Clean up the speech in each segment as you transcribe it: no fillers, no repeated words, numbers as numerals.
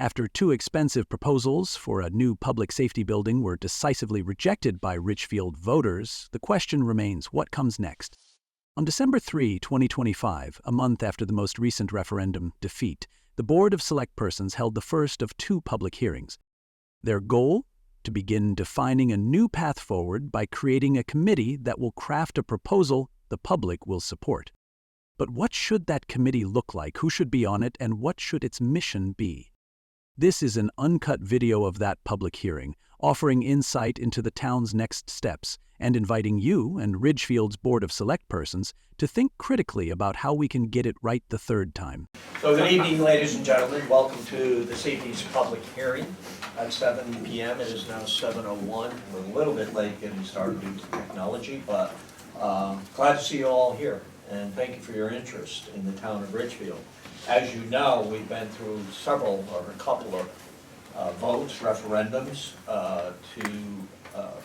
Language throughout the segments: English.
After two expensive proposals for a new public safety building were decisively rejected by Richfield voters, the question remains, what comes next? On December 3, 2025, a month after the most recent referendum defeat, the Board of Select Persons held the first of two public hearings. Their goal? To begin defining a new path forward by creating a committee that will craft a proposal the public will support. But what should that committee look like? Who should be on it? And what should its mission be? This is an uncut video of that public hearing, offering insight into the town's next steps and inviting you and Ridgefield's Board of Select Persons to think critically about how we can get it right the third time. So good evening, ladies and gentlemen. Welcome to this evening's public hearing at 7 p.m. It is now 7:01. We're a little bit late getting started due to technology, but glad to see you all here. And thank you for your interest in the town of Ridgefield. As you know, we've been through several or a couple of votes, referendums to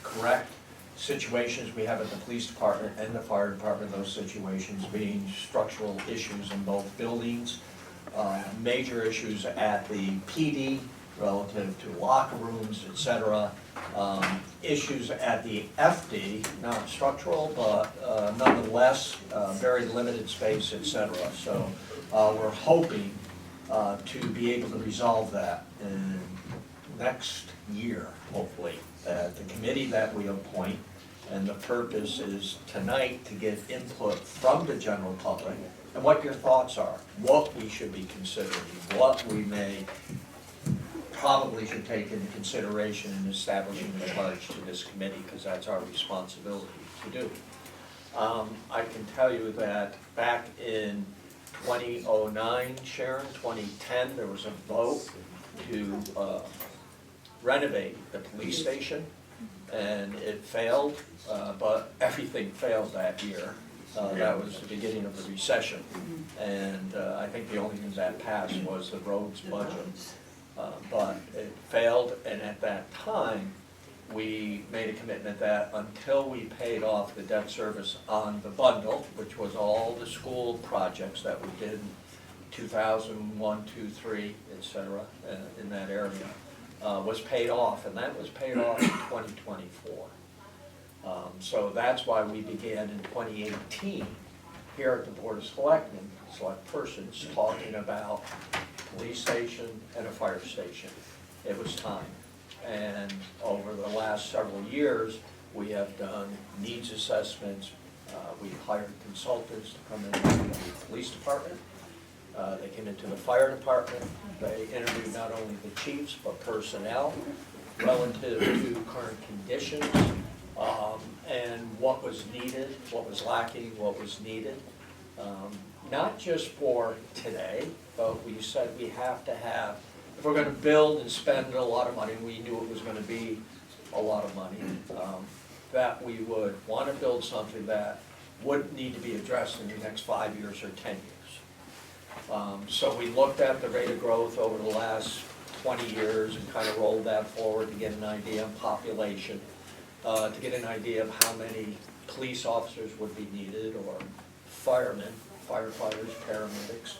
correct situations we have at the police department and the fire department, those situations being structural issues in both buildings, major issues at the PD relative to locker rooms, etc., issues at the FD, not structural, but nonetheless, very limited space, etc. So we're hoping to be able to resolve that in next year, hopefully. The committee that we appoint, and the purpose is tonight to get input from the general public and what your thoughts are, what we should be considering, what we may probably should take into consideration in establishing a charge to this committee, because that's our responsibility to do. I can tell you that back in 2009, Sharon, 2010, there was a vote to renovate the police station, and it failed, but everything failed that year. That was the beginning of the recession, and I think the only thing that passed was the roads budget. But it failed, and at that time, we made a commitment that until we paid off the debt service on the bundle, which was all the school projects that we did in 2001, 2, 3, etc., in that area, was paid off, and that was paid off in 2024. So that's why we began in 2018 here at the Board of Selectmen, Select Persons, talking about police station and a fire station. It was time. And over the last several years, we have done needs assessments. We've hired consultants to come into the police department. They came into the fire department. They interviewed not only the chiefs, but personnel relative to current conditions and what was needed, what was lacking, what was needed. Not just for today, but we said we have to have, if we're going to build and spend a lot of money, we knew it was going to be a lot of money, that we would want to build something that would need to be addressed in the next 5 years or 10 years. So we looked at the rate of growth over the last 20 years and kind of rolled that forward to get an idea of population, to get an idea of how many police officers would be needed, or firemen, firefighters, paramedics,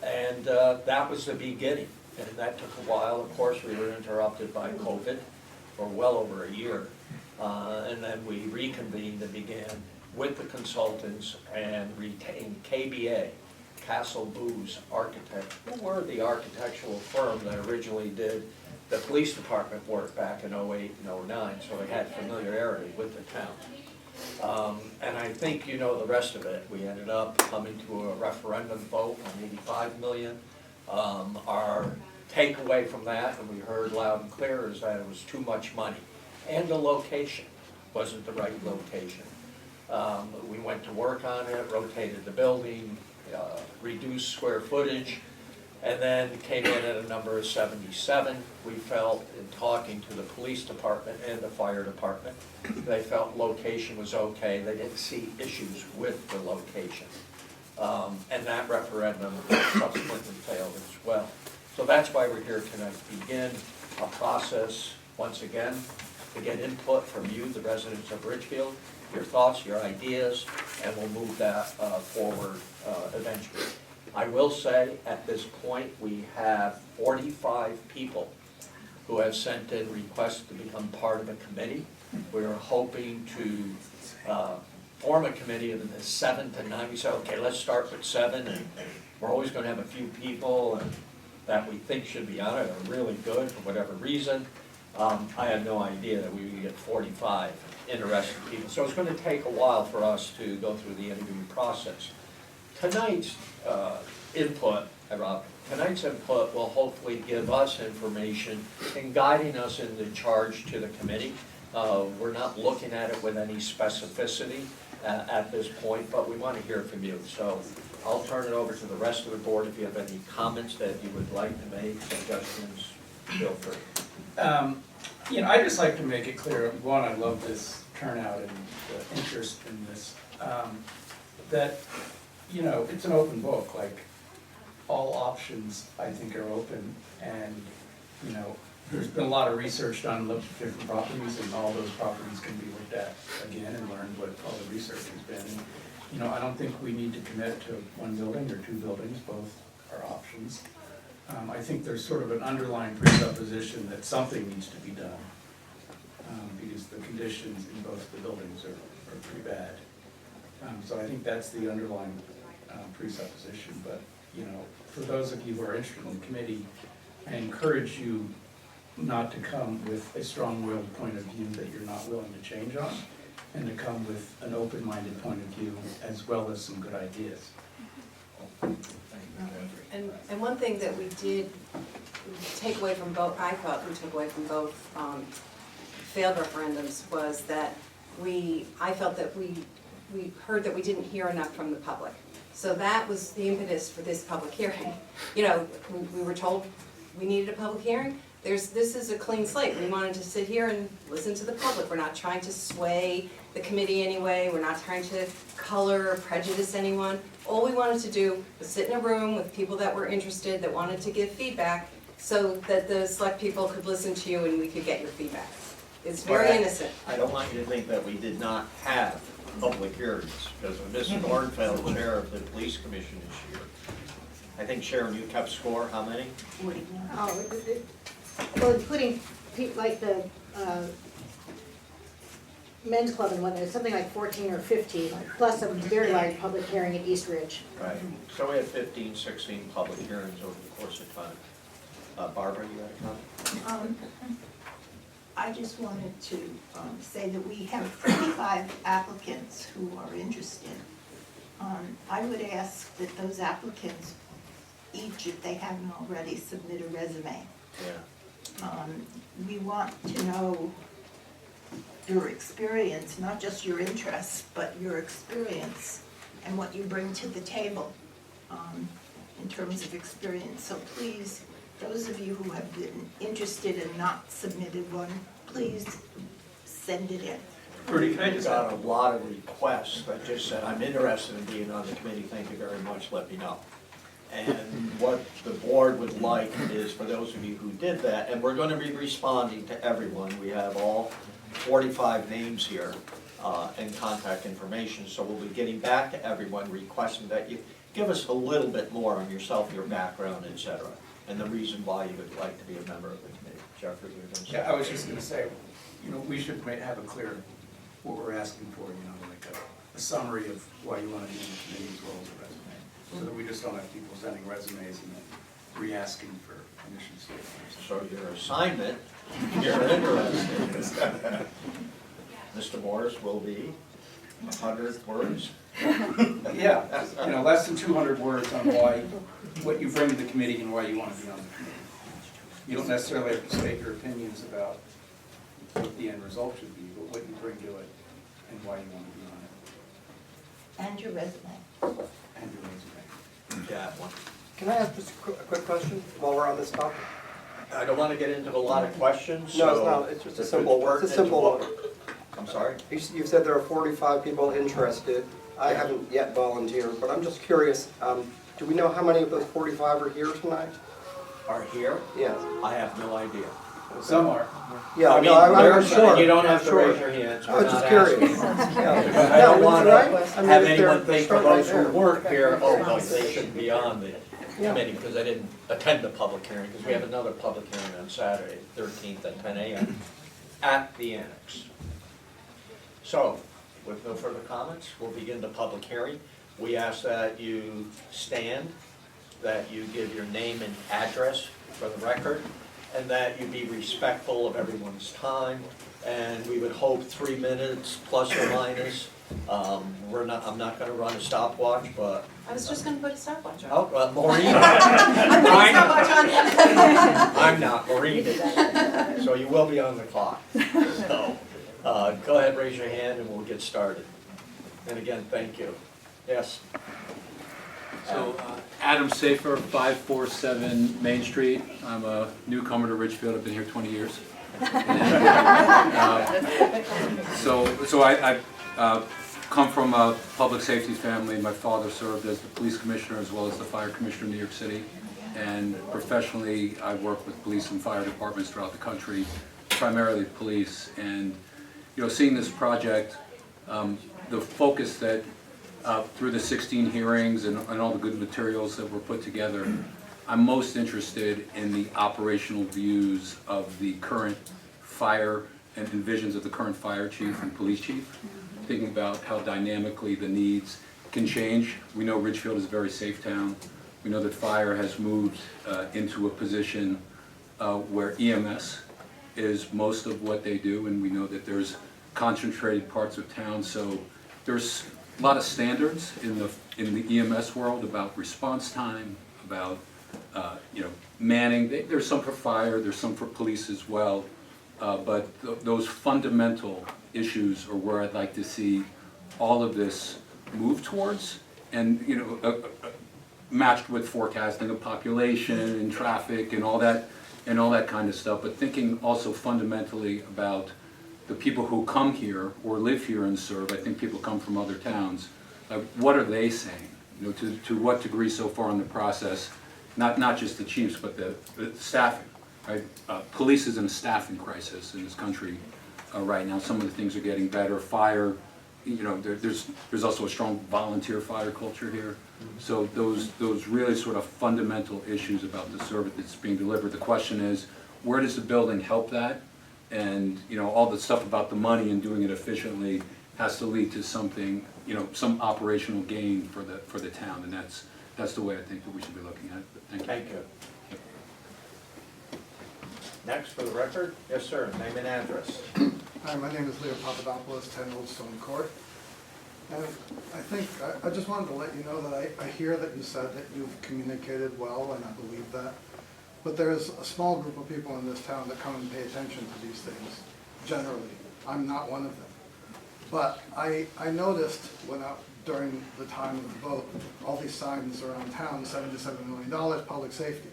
and that was the beginning. And that took a while. Of course, we were interrupted by COVID for well over a year, and then we reconvened and began with the consultants and retained KBA, Castle Booz Architect, who were the architectural firm that originally did the police department work back in 08 and 09, so they had familiarity with the town. And I think you know the rest of it. We ended up coming to a referendum vote on 85 million. Our takeaway from that, and we heard loud and clear, is that it was too much money. And the location wasn't the right location. We went to work on it, rotated the building, reduced square footage, and then came in at a number of 77. We felt, in talking to the police department and the fire department, they felt location was okay. They didn't see issues with the location. And that referendum subsequently failed as well. So that's why we're here tonight, to begin a process, once again, to get input from you, the residents of Ridgefield, your thoughts, your ideas, and we'll move that forward eventually. I will say, at this point, we have 45 people who have sent in requests to become part of a committee. We're hoping to form a committee of the 7 to 9. We said, okay, let's start with 7, and we're always going to have a few people that we think should be on it, are really good for whatever reason. I had no idea that we would get 45 interested people. So it's going to take a while for us to go through the interview process. Tonight's input, Rob, tonight's input will hopefully give us information in guiding us in the charge to the committee. We're not looking at it with any specificity at this point, but we want to hear from you. So I'll turn it over to the rest of the board. If you have any comments that you would like to make, suggestions, feel free. I'd just like to make it clear, one, I love this turnout and the interest in this, that, it's an open book, like, all options, I think, are open, and, there's been a lot of research done, looked at different properties, and all those properties can be looked at again and learn what all the research has been. And, I don't think we need to commit to one building or two buildings, both are options. I think there's sort of an underlying presupposition that something needs to be done, because the conditions in both the buildings are pretty bad. So I think that's the underlying presupposition, but, for those of you who are interested in the committee, I encourage you not to come with a strong-willed point of view that you're not willing to change on, and to come with an open-minded point of view as well as some good ideas. And one thing that we did take away from both, I thought we took away from both failed referendums was that I felt that we heard that we didn't hear enough from the public. So that was the impetus for this public hearing. We were told we needed a public hearing. This is a clean slate. We wanted to sit here and listen to the public. We're not trying to sway the committee anyway. We're not trying to color or prejudice anyone. All we wanted to do was sit in a room with people that were interested, that wanted to give feedback, so that the select people could listen to you and we could get your feedback. It's very innocent. I don't want you to think that we did not have public hearings, because when Mr. Nordenfeld, chair of the police commission, is here, I think, Sharon, you kept score, how many? 41. Well, including people like the men's club and whatnot, something like 14 or 15, plus a very large public hearing at East Ridge. Right. So we had 15, 16 public hearings over the course of time. Barbara, you had a comment? I just wanted to say that we have 35 applicants who are interested. I would ask that those applicants, each, if they haven't already, submit a resume. Yeah. We want to know your experience, not just your interests, but your experience and what you bring to the table in terms of experience. So please, those of you who have been interested and not submitted one, please send it in. Rudy, can I just got a lot of requests that just said, I'm interested in being on the committee, thank you very much, let me know. And what the board would like is for those of you who did that, and we're going to be responding to everyone. We have all 45 names here and contact information, so we'll be getting back to everyone requesting that you give us a little bit more on yourself, your background, etc., and the reason why you would like to be a member of the committee. Jeffrey, you're going to say? Yeah, I was just going to say, we should have a clear what we're asking for, like a summary of why you want to be in the committee as well as a resume, so that we just don't have people sending resumes and then re-asking for mission statements. So your assignment, you're interested. Mr. Morris will be 100 words. Yeah, less than 200 words on what you bring to the committee and why you want to be on the committee. You don't necessarily have to state your opinions about what the end result should be, but what you bring to it and why you want to be on it. And your resume. And your resume. Yeah, one. Can I ask just a quick question while we're on this topic? I don't want to get into a lot of questions, No, so. it's not. It's just a simple, it's a simple one. I'm sorry? You said there are 45 people interested. I haven't yet volunteered, but I'm just curious, do we know how many of those 45 are here tonight? Are here? Yes. I have no idea. Some are. Yeah, I mean, no, I'm there's- sure. you don't have I'm to sure. raise your hands. I We're was just not curious. asking. Yeah. Because I Yeah, don't it's want right. I to mean, have if anyone they're think for start right those who there. work here, oh, no, they shouldn't be on the Yeah. committee because they didn't attend the public hearing, because we have another public hearing on Saturday, 13th at 10 a.m. at the annex. So, with no further comments, we'll begin the public hearing. We ask that you stand, that you give your name and address for the record, and that you be respectful of everyone's time. And we would hope 3 minutes plus or minus. I'm not gonna run a stopwatch, but, I was just gonna put a stopwatch on. oh, Maureen. I'm putting a stopwatch on. I'm not, Maureen is. So you will be on the clock. So, go ahead, raise your hand and we'll get started. And again, thank you. Yes? So, Adam Safer, 547 Main Street. I'm a newcomer to Richfield, I've been here 20 years. So I come from a public safety family. My father served as the police commissioner as well as the fire commissioner in New York City. And professionally, I work with police and fire departments throughout the country, primarily police. And, you know, seeing this project, the focus that through the 16 hearings and all the good materials that were put together, I'm most interested in the operational views of the current fire and visions of the current fire chief and police chief, thinking about how dynamically the needs can change. We know Richfield is a very safe town. We know that fire has moved into a position where EMS is most of what they do, and we know that there's concentrated parts of town, so there's a lot of standards in the EMS world about response time, about manning. There's some for fire, there's some for police as well, but those fundamental issues are where I'd like to see all of this move towards, and matched with forecasting of population and traffic and all that kind of stuff, but thinking also fundamentally about the people who come here or live here and serve. I think people come from other towns. What are they saying? To what degree so far in the process, not just the chiefs, but the staffing, right? Police is in a staffing crisis in this country right now. Some of the things are getting better. Fire, there's also a strong volunteer fire culture here. So those really sort of fundamental issues about the service that's being delivered. The question is, where does the building help that? And all the stuff about the money and doing it efficiently has to lead to something, some operational gain for the town, and that's the way I think that we should be looking at it. But thank you. Thank you. Next, for the record, yes, sir, name and address. Hi, my name is Leo Papadopoulos, 10 Old Stone Court. And I just wanted to let you know that I hear that you said that you've communicated well, and I believe that. But there's a small group of people in this town that come and pay attention to these things, generally. I'm not one of them. But I noticed during the time of the vote, all these signs around town, $77 million, public safety.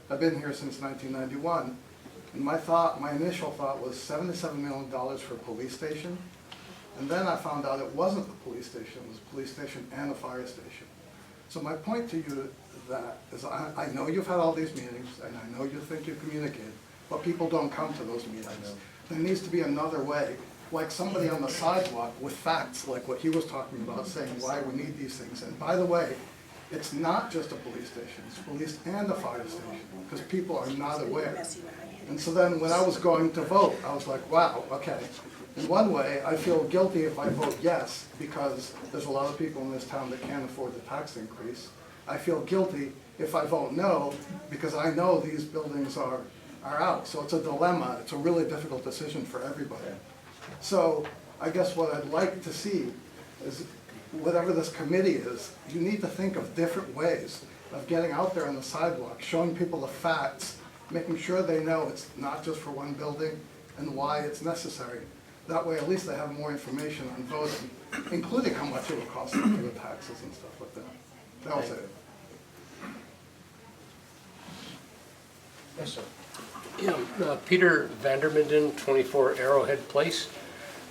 I've been here since 1991, and my initial thought was $77 million for a police station. And then I found out it wasn't the police station, it was a police station and a fire station. So my point to you is I know you've had all these meetings, and I know you think you communicated, but people don't come to those meetings. There needs to be another way, like somebody on the sidewalk with facts, like what he was talking about, saying why we need these things. And by the way, it's not just a police station, it's police and a fire station, because people are not aware. And so then when I was going to vote, I was like, wow, okay. In one way, I feel guilty if I vote yes, because there's a lot of people in this town that can't afford the tax increase. I feel guilty if I vote no, because I know these buildings are out. So it's a dilemma. It's a really difficult decision for everybody. So I guess what I'd like to see is, whatever this committee is, you need to think of different ways of getting out there on the sidewalk, showing people the facts, making sure they know it's not just for one building and why it's necessary. That way, at least they have more information on voting, including how much it will cost them for the taxes and stuff like that. That was it. Yes, sir. Yeah, Peter Vanderminden, 24 Arrowhead Place,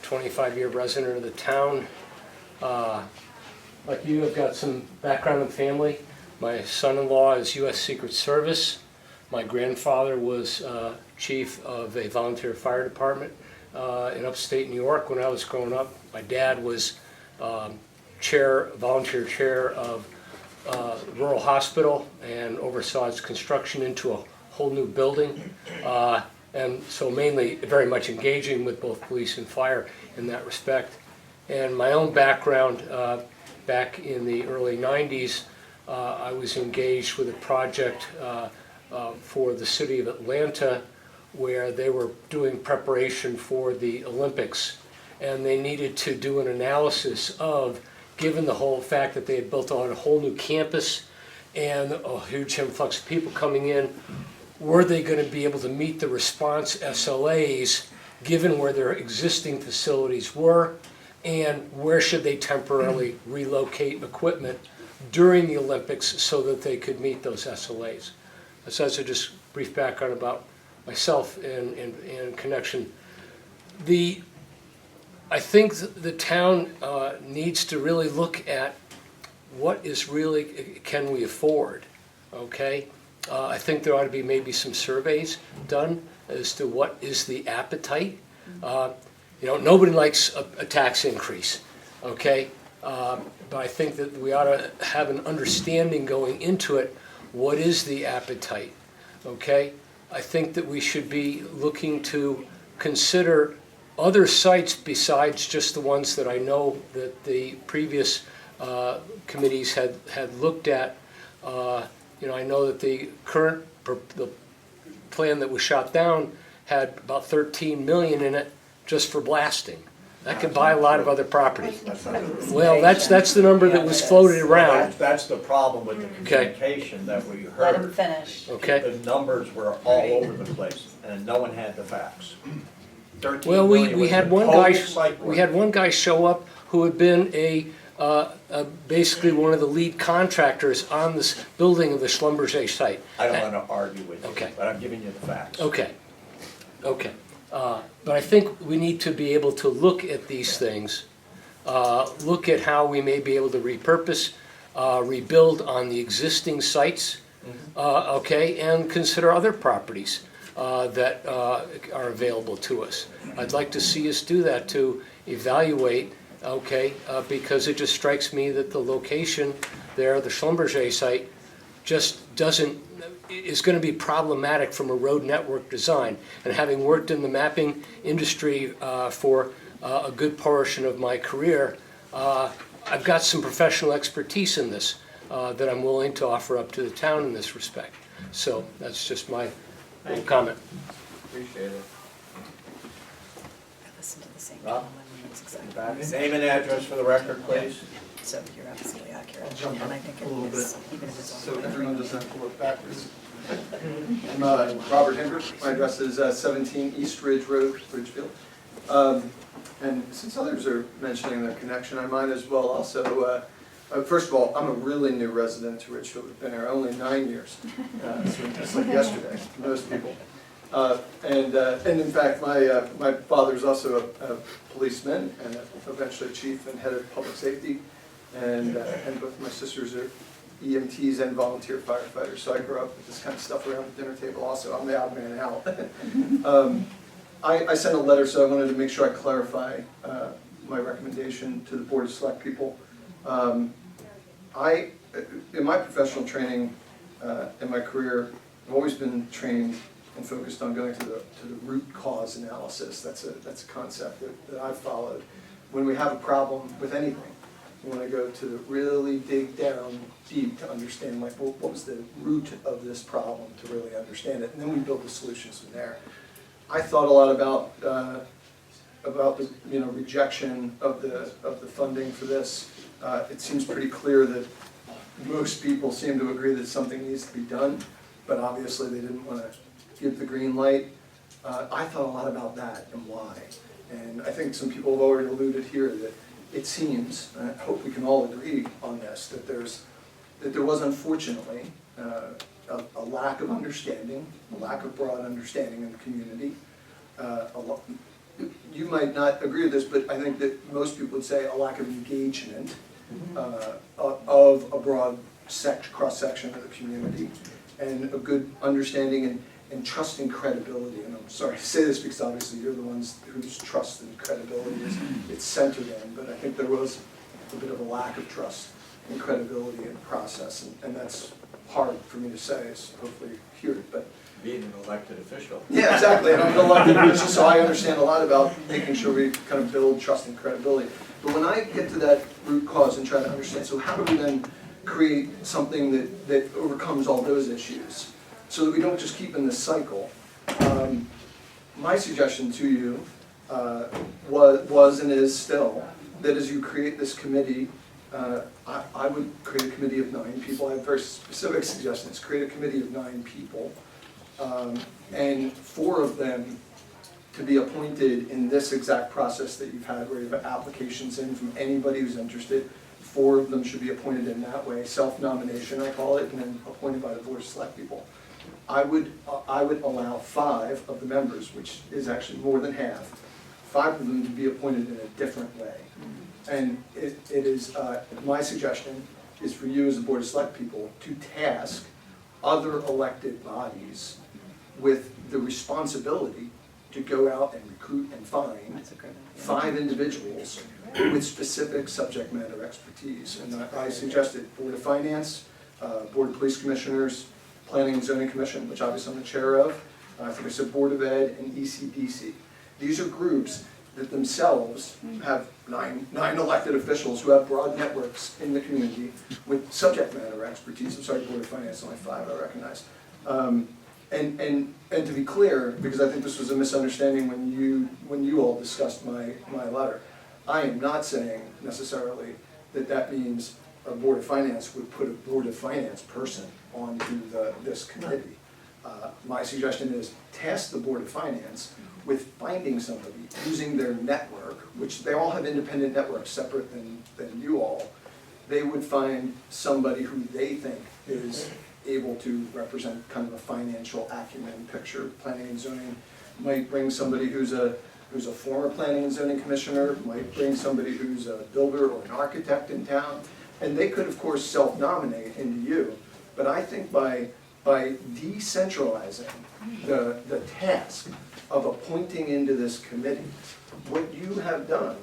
25-year resident of the town. Like you, I've got some background in family. My son-in-law is U.S. Secret Service. My grandfather was chief of a volunteer fire department in upstate New York when I was growing up. My dad was volunteer chair of rural hospital and oversaw its construction into a whole new building. And so mainly very much engaging with both police and fire in that respect. And my own background, back in the early 90s, I was engaged with a project for the city of Atlanta where they were doing preparation for the Olympics. And they needed to do an analysis of, given the whole fact that they had built on a whole new campus and a huge influx of people coming in, were they going to be able to meet the response SLAs given where their existing facilities were, and where should they temporarily relocate equipment during the Olympics so that they could meet those SLAs. So that's a just brief background about myself in connection. I think the town needs to really look at what is really, can we afford, okay? I think there ought to be maybe some surveys done as to what is the appetite. Nobody likes a tax increase, okay? But I think that we ought to have an understanding going into it, what is the appetite, okay? I think that we should be looking to consider other sites besides just the ones that I know that the previous committees had looked at. I know that the current the plan that was shot down had about 13 million in it just for blasting. That could buy a lot of other property. Well, that's the number that was floated around. That's the problem with the communication that we Let him heard. finish. Okay. The numbers were all over the place, and no one had the facts. 13 Well, million we was had the one total guy. site work. We had one guy show up who had been basically one of the lead contractors on this building of the Schlumberger site. I don't want to argue with you, Okay. but I'm giving you the facts. Okay. But I think we need to be able to look at these things, look at how we may be able to repurpose, rebuild on the existing sites, okay, and consider other properties that are available to us. I'd like to see us do that, to evaluate, okay, because it just strikes me that the location there, the Schlumberger site, just is going to be problematic from a road network design. And having worked in the mapping industry for a good portion of my career, I've got some professional expertise in this that I'm willing to offer up to the town in this respect. So that's just my little comment. Appreciate it. Listen to the same Rob? gentleman, it's exactly. Back. Name and address for the record, please. So you're absolutely accurate. I'll jump And I up think a it little is, bit even if it's so on. everyone doesn't have to look backwards. I'm Robert Hendrick. My address is 17 East Ridge Road, Ridgefield. And since others are mentioning their connection, I might as well also, first of all, I'm a really new resident to Ridgefield. I've been here only 9 years, so just like yesterday, for most people. And in fact, my father's also a policeman and eventually a chief and head of public safety. And both my sisters are EMTs and volunteer firefighters. So I grew up with this kind of stuff around the dinner table also. I'm the odd man out. I sent a letter, so I wanted to make sure I clarify my recommendation to the Board of Select People. In my professional training, in my career, I've always been trained and focused on going to the root cause analysis. That's a concept that I've followed. When we have a problem with anything, we want to go to really dig down deep to understand, like, what was the root of this problem, to really understand it, and then we build the solutions from there. I thought a lot about the rejection of the funding for this. It seems pretty clear that most people seem to agree that something needs to be done, but obviously they didn't want to give the green light. I thought a lot about that and why, and I think some people have already alluded here that it seems, and I hope we can all agree on this, that there was unfortunately a lack of understanding, a lack of broad understanding in the community. You might not agree with this, but I think that most people would say a lack of engagement of a broad cross-section of the community. and a good understanding and trust and credibility. And I'm sorry to say this because obviously you're the ones whose trust and credibility is it's centered in, but I think there was a bit of a lack of trust and credibility in the process, and that's hard for me to say, so hopefully you hear it, but Being an elected official. yeah, exactly, and I'm an elected official, so I understand a lot about making sure we kind of build trust and credibility. But when I get to that root cause and try to understand, so how do we then create something that overcomes all those issues, so that we don't just keep in this cycle? My suggestion to you was and is still, that as you create this committee, I would create a committee of 9 people. I have very specific suggestions. Create a committee of 9 people. And 4 of them to be appointed in this exact process that you've had, where you have applications in from anybody who's interested. 4 of them should be appointed in that way, self-nomination I call it, and then appointed by the Board of Select people. I would allow 5 of the members, which is actually more than half, 5 of them to be appointed in a different way. And it is, my suggestion is for you as a Board of Select people to task other elected bodies with the responsibility to go out and recruit and find That's a great idea. 5 individuals with specific subject matter expertise. And I suggested Board of Finance, Board of Police Commissioners, Planning and Zoning Commission, which obviously I'm the chair of, I think I said Board of Ed, and ECDC. These are groups that themselves have nine elected officials who have broad networks in the community with subject matter expertise. I'm sorry, Board of Finance, only 5 I recognize. And to be clear, because I think this was a misunderstanding when you all discussed my letter, I am not saying necessarily that means a Board of Finance would put a Board of Finance person onto this committee. My suggestion is task the Board of Finance with finding somebody, using their network, which they all have independent networks separate than you all. They would find somebody who they think is able to represent kind of a financial acumen picture. Planning and Zoning might bring somebody who's a former Planning and Zoning Commissioner, might bring somebody who's a builder or an architect in town, and they could of course self-nominate into you. But I think by decentralizing the task of appointing into this committee, what you have done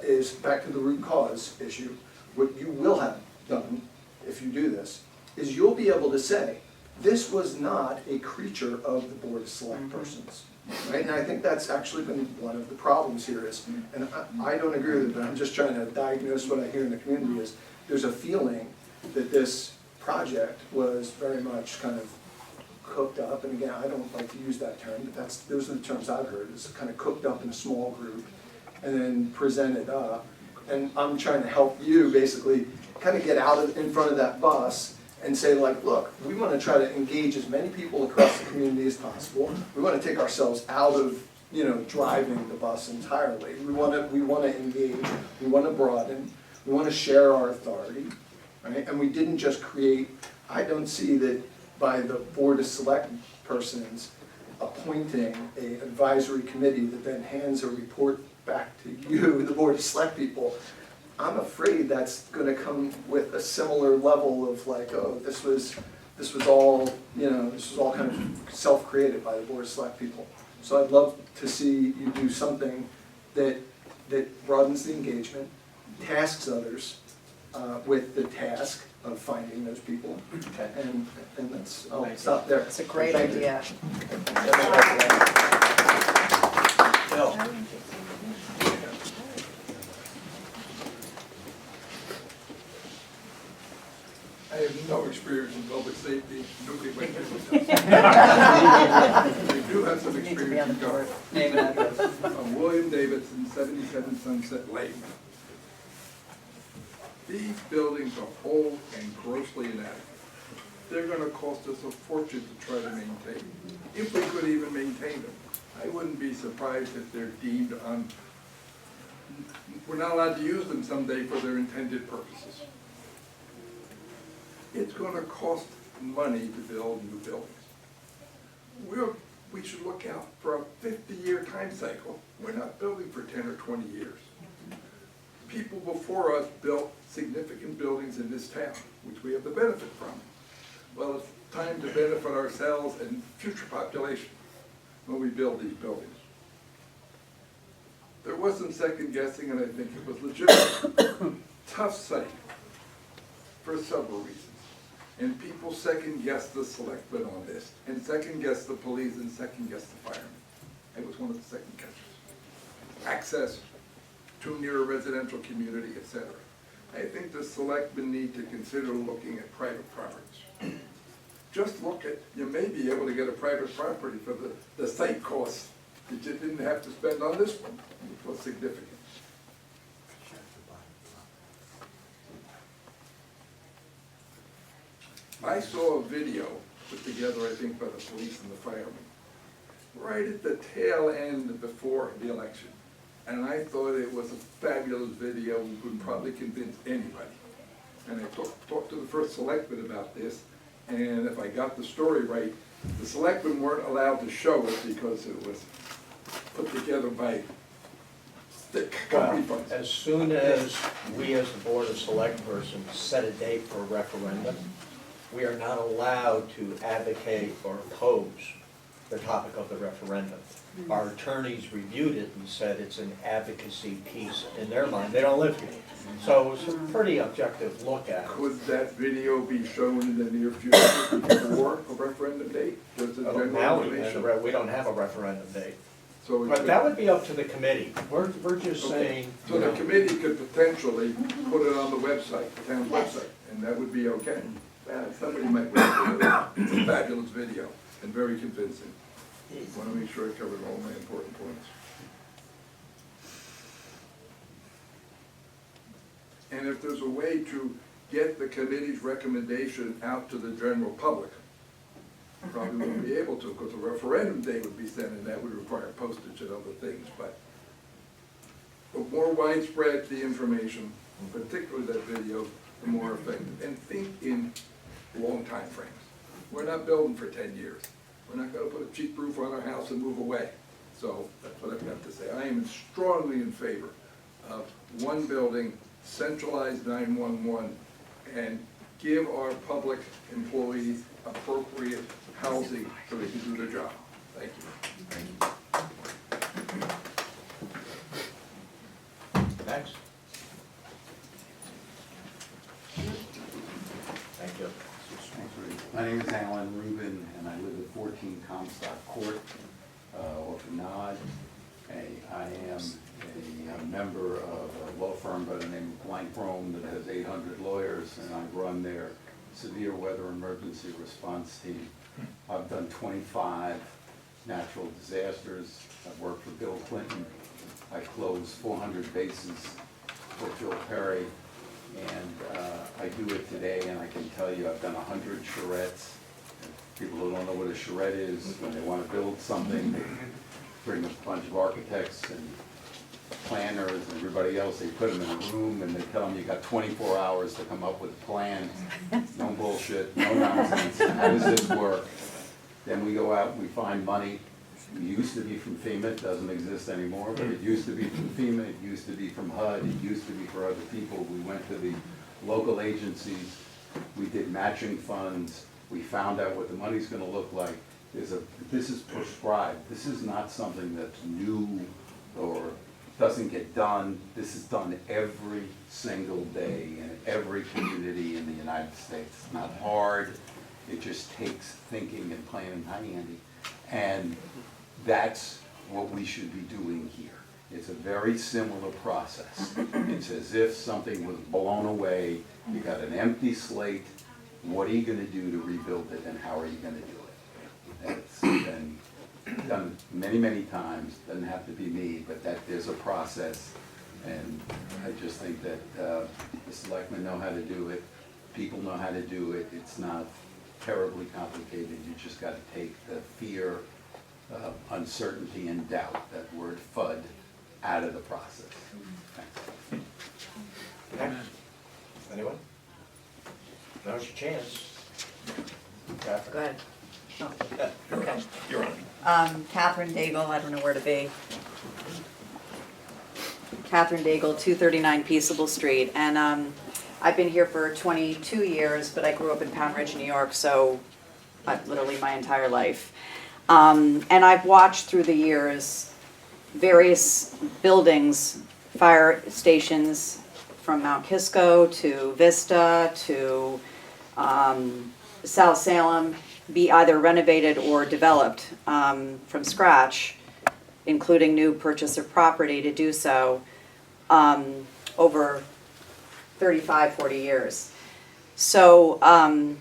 is, back to the root cause issue, what you will have done, if you do this, is you'll be able to say, this was not a creature of the Board of Select persons. Right? And I think that's actually been one of the problems here is, and I don't agree with it, but I'm just trying to diagnose what I hear in the community is, there's a feeling that this project was very much kind of cooked up, and again, I don't like to use that term, but those are the terms I've heard, is kind of cooked up in a small group and then presented up. And I'm trying to help you basically kind of get out in front of that bus and say, like, look, we want to try to engage as many people across the community as possible. We want to take ourselves out of, driving the bus entirely. We want to engage, we want to broaden, we want to share our authority, right? And we didn't just create, I don't see that by the Board of Select persons appointing an advisory committee that then hands a report back to you, the Board of Select people. I'm afraid that's going to come with a similar level of like, oh, this was all kind of self-created by the Board of Select people. So I'd love to see you do something that broadens the engagement, tasks others with the task of finding those people, Okay. and I'll stop there. It's a great Thank you. idea. Bill? I have no experience in public safety, nobody went there with that. I do have some You need to be experience on in the board. government. Name and address. I'm William Davidson, 77 Sunset Lane. These buildings are old and grossly inadequate. They're gonna cost us a fortune to try to maintain, if we could even maintain them. I wouldn't be surprised if they're deemed we're not allowed to use them someday for their intended purposes. It's gonna cost money to build new buildings. We should look out for a 50-year time cycle. We're not building for 10 or 20 years. People before us built significant buildings in this town, which we have the benefit from. well, it's time to benefit ourselves and future population when we build these buildings. There was some second guessing, and I think it was legitimate. Tough site for several reasons. And people second guessed the selectmen on this, and second guessed the police, and second guessed the firemen. It was one of the second guesses. Access too near a residential community, etc. I think the selectmen need to consider looking at private properties. Just look at, you may be able to get a private property for the site costs that you didn't have to spend on this one, which was significant. I saw a video put together, I think, by the police and the firemen, right at the tail end before the election. And I thought it was a fabulous video, would probably convince anybody. And I talked to the first selectman about this, and if I got the story right, the selectmen weren't allowed to show it because it was put together by thick company Well, funds. as soon as we as the Board of Select Persons set a date for a referendum, we are not allowed to advocate or oppose the topic of the referendum. Our attorneys reviewed it and said it's an advocacy piece in their mind. They don't live here. So it was a pretty objective look at it. Could that video be shown in the near future before a referendum date? Just as general Now information? we don't have a referendum date. So it But could- that would be up to the committee. We're just Okay. saying, So you the know, committee could potentially put it on the website, the town's website, and that would be okay. Somebody might want to do it. It's a fabulous video and very convincing. Want to make sure I covered all my important points. And if there's a way to get the committee's recommendation out to the general public, probably wouldn't be able to, because the referendum date would be sent, and that would require postage and other things, but the more widespread the information, particularly that video, the more effective. And think in long time frames. We're not building for 10 years. We're not gonna put a cheap roof on our house and move away. So that's what I've got to say. I am strongly in favor of one building, centralized 911, and give our public employees appropriate housing so they can do their job. Thank you. next. Thank you. My name is Alan Rubin, and I live at 14 Comstock Court, off of Nod. I am a member of a law firm by the name of Blank Rome that has 800 lawyers, and I run their severe weather emergency response team. I've done 25 natural disasters. I've worked for Bill Clinton. I closed 400 bases for Phil Perry. And I do it today, and I can tell you I've done 100 charrettes. People who don't know what a charrette is, when they want to build something, they bring a bunch of architects and planners and everybody else, they put them in a room and they tell them you got 24 hours to come up with a plan. No bullshit, no nonsense. How does this work? Then we go out and we find money. It used to be from FEMA, it doesn't exist anymore, but it used to be from FEMA, it used to be from HUD, it used to be for other people. We went to the local agencies, we did matching funds, we found out what the money's gonna look like. This is prescribed. This is not something that's new or doesn't get done. This is done every single day in every community in the United States. It's not hard, it just takes thinking and planning. Hi, Andy. And that's what we should be doing here. It's a very similar process. It's as if something was blown away, you got an empty slate, what are you gonna do to rebuild it and how are you gonna do it? It's been done many, many times, doesn't have to be me, but that there's a process. And I just think that the selectmen know how to do it, people know how to do it, it's not terribly complicated, you just gotta take the fear, uncertainty and doubt, that word FUD, out of the process. Thanks. Next. Anyone? Now's your chance. Catherine. Go ahead. Oh, okay. You're on. Catherine Daigle, I don't know where to be. Catherine Daigle, 239 Peaceable Street. And I've been here for 22 years, but I grew up in Pound Ridge, New York, so literally my entire life. And I've watched through the years various buildings, fire stations from Mount Kisco to Vista to South Salem be either renovated or developed from scratch, including new purchase of property to do so over 35, 40 years. So, and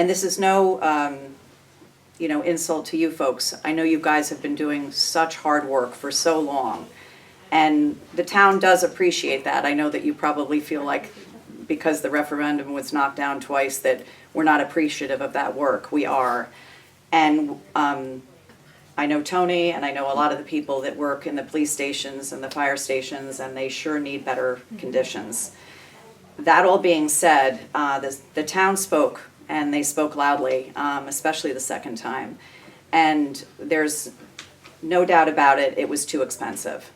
this is no, insult to you folks. I know you guys have been doing such hard work for so long. And the town does appreciate that. I know that you probably feel like because the referendum was knocked down twice that we're not appreciative of that work. We are. And I know Tony and I know a lot of the people that work in the police stations and the fire stations, and they sure need better conditions. That all being said, the town spoke, and they spoke loudly, especially the second time. And there's no doubt about it, it was too expensive.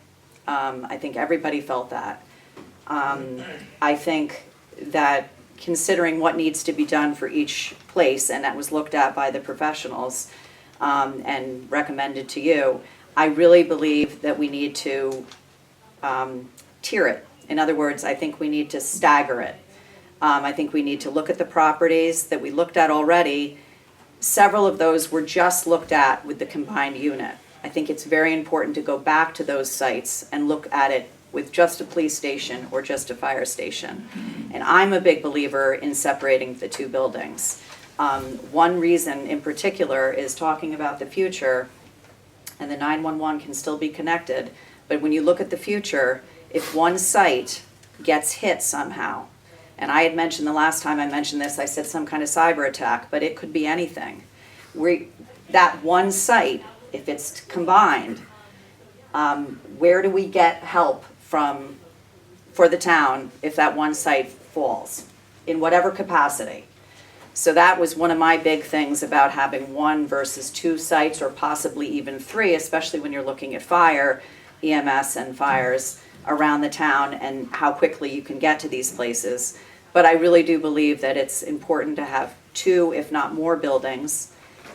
I think everybody felt that. I think that considering what needs to be done for each place, and that was looked at by the professionals and recommended to you, I really believe that we need to tier it. In other words, I think we need to stagger it. I think we need to look at the properties that we looked at already. Several of those were just looked at with the combined unit. I think it's very important to go back to those sites and look at it with just a police station or just a fire station. And I'm a big believer in separating the two buildings. One reason in particular is talking about the future, and the 911 can still be connected, but when you look at the future, if one site gets hit somehow, and I had mentioned the last time I mentioned this, I said some kind of cyber attack, but it could be anything. That one site, if it's combined, where do we get help for the town if that one site falls, in whatever capacity? So that was one of my big things about having one versus two sites, or possibly even three, especially when you're looking at fire, EMS and fires around the town and how quickly you can get to these places. But I really do believe that it's important to have two, if not more, buildings.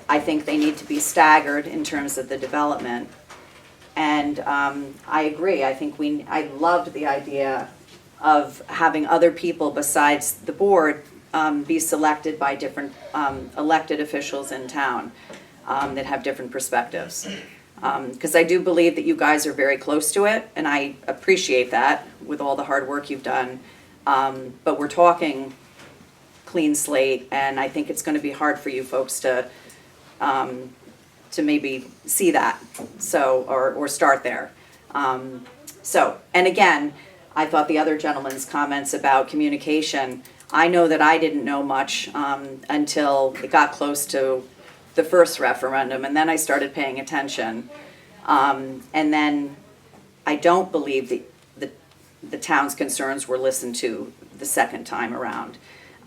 I think they need to be staggered in terms of the development. And I agree, I loved the idea of having other people besides the board be selected by different elected officials in town that have different perspectives. Because I do believe that you guys are very close to it, and I appreciate that with all the hard work you've done. But we're talking clean slate, and I think it's going to be hard for you folks to maybe see that, so, or start there. So, and again, I thought the other gentleman's comments about communication, I know that I didn't know much until it got close to the first referendum, and then I started paying attention. And then I don't believe the town's concerns were listened to the second time around.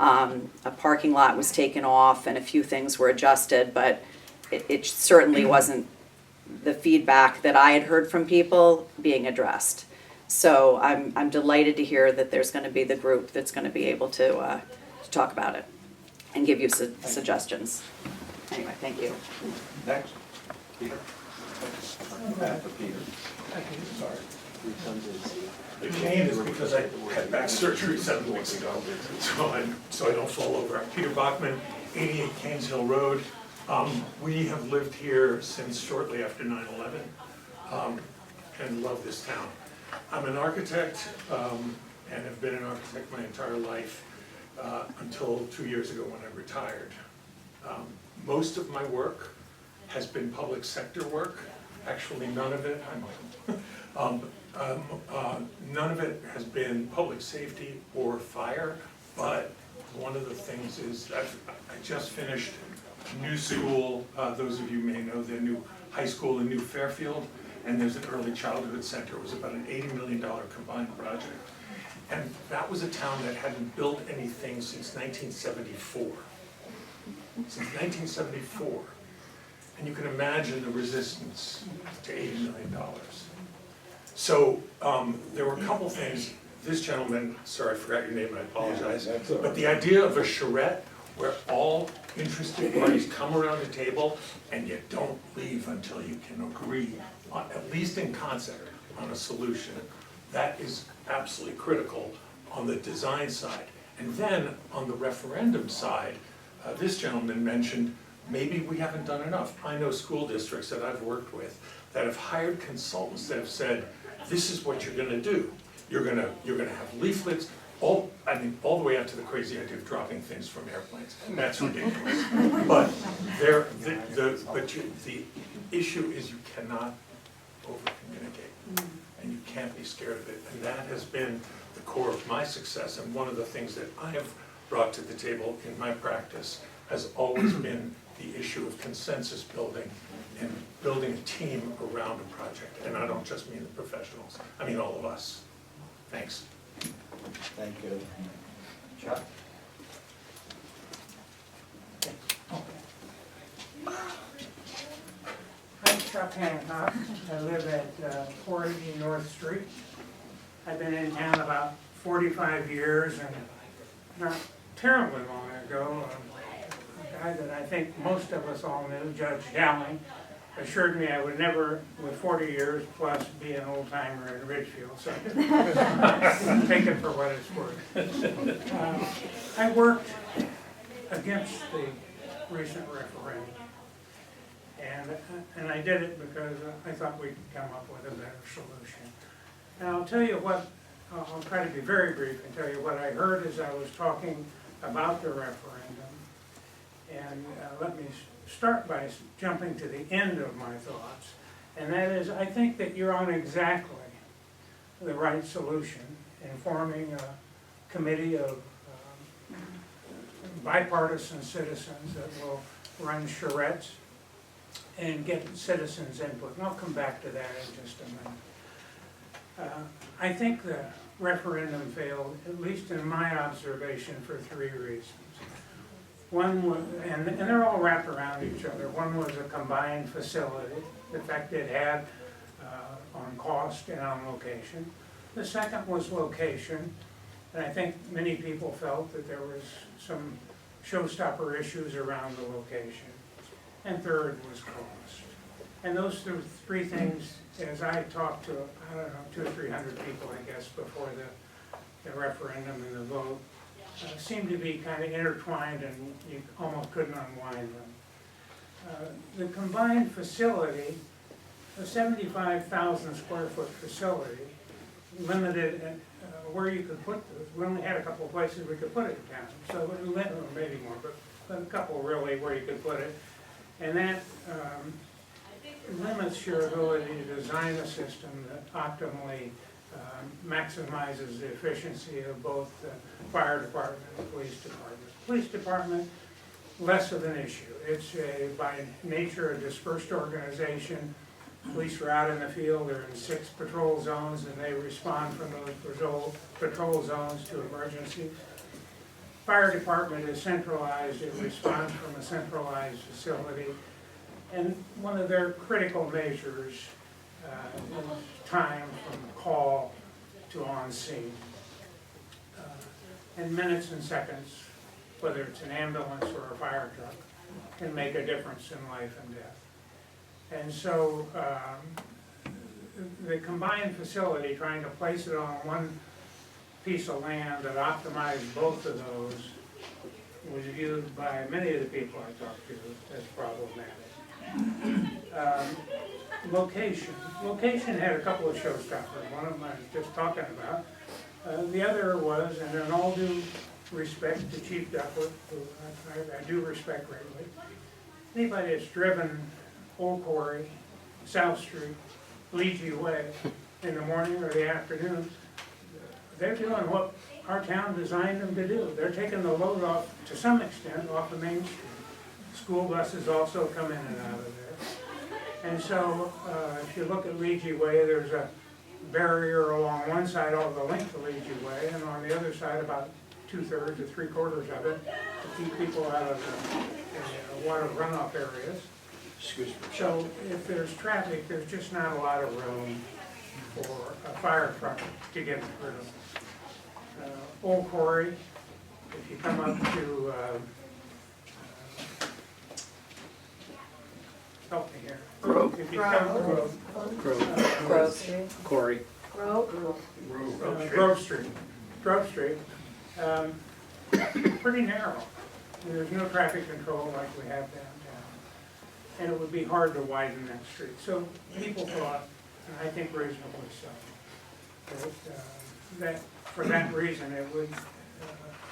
A parking lot was taken off and a few things were adjusted, but it certainly wasn't the feedback that I had heard from people being addressed. So I'm delighted to hear that there's going to be the group that's going to be able to talk about it and give you suggestions. Anyway, thank you. Next, Peter. Peter. Sorry. The cane is because I had back surgery 7 weeks ago, so I don't fall over. Peter Bachman, 88 Canes Hill Road. We have lived here since shortly after 9/11 and love this town. I'm an architect and have been an architect my entire life until 2 years ago when I retired. Most of my work has been public sector work. Actually, none of it, none of it has been public safety or fire, but one of the things is I just finished a new school. Those of you may know the new high school in New Fairfield, and there's an early childhood center. It was about an $80 million combined project. And that was a town that hadn't built anything since 1974. Since 1974. And you can imagine the resistance to $80 million. So there were a couple things. this gentleman, sorry, I forgot your name, I apologize, but the idea of a charrette where all interested parties come around the table and you don't leave until you can agree, on, at least in concept, on a solution, that is absolutely critical on the design side. And then on the referendum side, this gentleman mentioned maybe we haven't done enough. I know school districts that I've worked with that have hired consultants that have said, this is what you're gonna do. You're gonna have leaflets, all the way up to the crazy idea of dropping things from airplanes. That's ridiculous. But the issue is you cannot over-communicate, and you can't be scared of it. And that has been the core of my success, and one of the things that I have brought to the table in my practice has always been the issue of consensus building and building a team around a project. And I don't just mean the professionals, I mean all of us. Thanks. Thank you. Chuck? I'm Chuck Hancock. I live at 480 North Street. I've been in town about 45 years, and not terribly long ago, a guy that I think most of us all knew, Judge Dowling, assured me I would never, with 40 years plus, be an old timer in Ridgefield, so take it for what it's worth. I worked against the recent referendum, and I did it because I thought we could come up with a better solution. And I'll tell you what, I'll try to be very brief and tell you what I heard as I was talking about the referendum. And let me start by jumping to the end of my thoughts. And that is, I think that you're on exactly the right solution in forming a committee of bipartisan citizens that will run charrettes and get citizens' input. And I'll come back to that in just a minute. I think the referendum failed, at least in my observation, for 3 reasons. One was, and they're all wrapped around each other. One was a combined facility, the fact it had on cost and on location. The second was location, and I think many people felt that there was some showstopper issues around the location. And third was cost. And those 3 things, as I talked to, I don't know, 200 or 300 people, I guess, before the referendum and the vote, seemed to be kind of intertwined, and you almost couldn't unwind them. The combined facility, a 75,000 square foot facility, limited where you could put this. We only had a couple of places we could put it down, so maybe more, but a couple really where you could put it. And that limits your ability to design a system that optimally maximizes the efficiency of both the fire department and police department. Police department, less of an issue. It's by nature a dispersed organization. Police are out in the field, they're in 6 patrol zones, and they respond from those patrol zones to emergencies. Fire department is centralized, it responds from a centralized facility. And one of their critical measures is time from call to on scene. In minutes and seconds, whether it's an ambulance or a fire truck, can make a difference in life and death. And so the combined facility, trying to place it on one piece of land that optimized both of those, was viewed by many of the people I talked to as problematic. Location had a couple of showstoppers. One of them I was just talking about. The other was, and in all due respect to Chief Duckworth, who I do respect greatly, anybody that's driven Old Quarry, South Street, Leegee Way in the morning or the afternoon, they're doing what our town designed them to do. They're taking the load off, to some extent, off of Main Street. School buses also come in and out of there. And so, if you look at Leegee Way, there's a barrier along one side all the length of Leegee Way, and on the other side about 2/3 to 3/4 of it to keep people out of the water runoff areas. Excuse me. So if there's traffic, there's just not a lot of room for a fire truck to get rid of. Old Quarry, if you come up to, help me here. Grove. If you come Grove. Grove Street. Corey. Grove Street. Grove Street, pretty narrow. There's no traffic control like we have downtown. And it would be hard to widen that street. So people thought, and I think reasonably so, that for that reason, it would,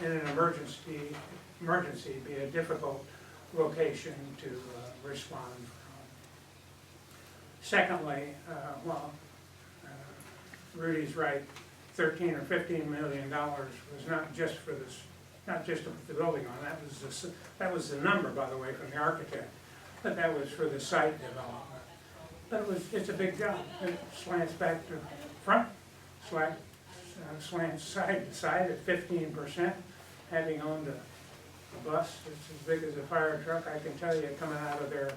in an emergency, be a difficult location to respond from. Secondly, Rudy's right, 13 or 15 $million was not just for this, not just to put the building on. That was the number, by the way, from the architect. But that was for the site development. But it's a big job. It slants back to front, slants side to side at 15%. Having owned a bus that's as big as a fire truck, I can tell you coming out of there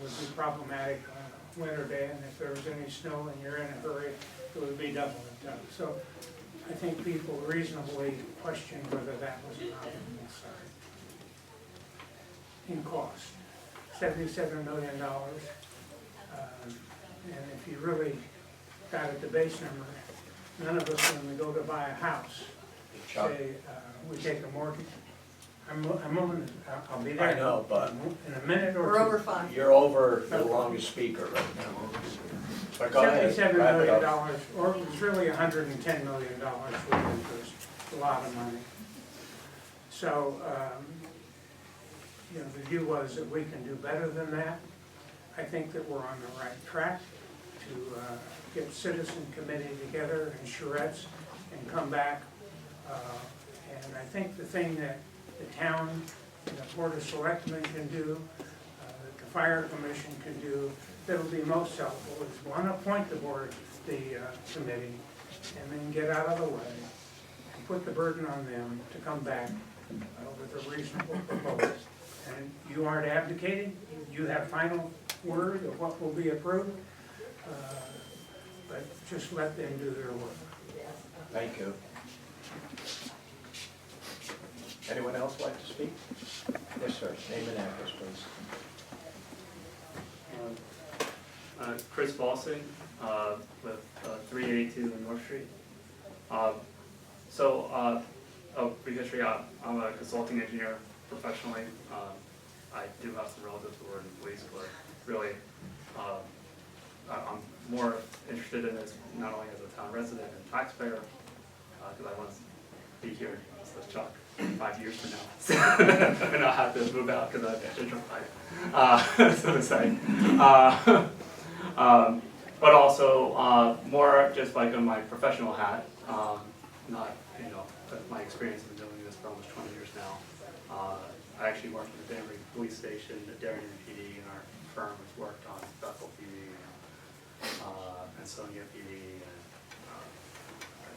would be problematic on a winter day, and if there was any snow and you're in a hurry, it would be double the time. So I think people reasonably questioned whether that was an optimal site. In cost, $77 million. And if you really got at the base number, none of us, when we go to buy a house, say, we take a mortgage. I'm moving, I'll be there. I know, but in a minute or two. We're over 5. you're over the longest speaker right now. But go ahead, $77 wrap it million, up. or it was really $110 million with interest, a lot of money. So, the view was that we can do better than that. I think that we're on the right track to get citizen committee together and charrettes and come back. And I think the thing that the town and the Board of Selectmen can do, that the Fire Commission can do, that'll be most helpful is one, appoint the committee, and then get out of the way and put the burden on them to come back with a reasonable proposal. And you aren't abdicating, you have final word of what will be approved, but just let them do their work. Thank you. Anyone else like to speak? Yes, sir. Name and address, please. Chris Balsing, with 382 North Street. Brief history, I'm a consulting engineer professionally. I do have some relatives who are in the police, but really, I'm more interested in this not only as a town resident and taxpayer, because I want to be here with Chuck 5 years from now, and I'll have to move out because I've gentrified, so to say. But also more just like on my professional hat, not, my experience in doing this for almost 20 years now. I actually worked at the Danbury Police Station, the Darien PD, and our firm has worked on Bethel PD, and Sonia PD, and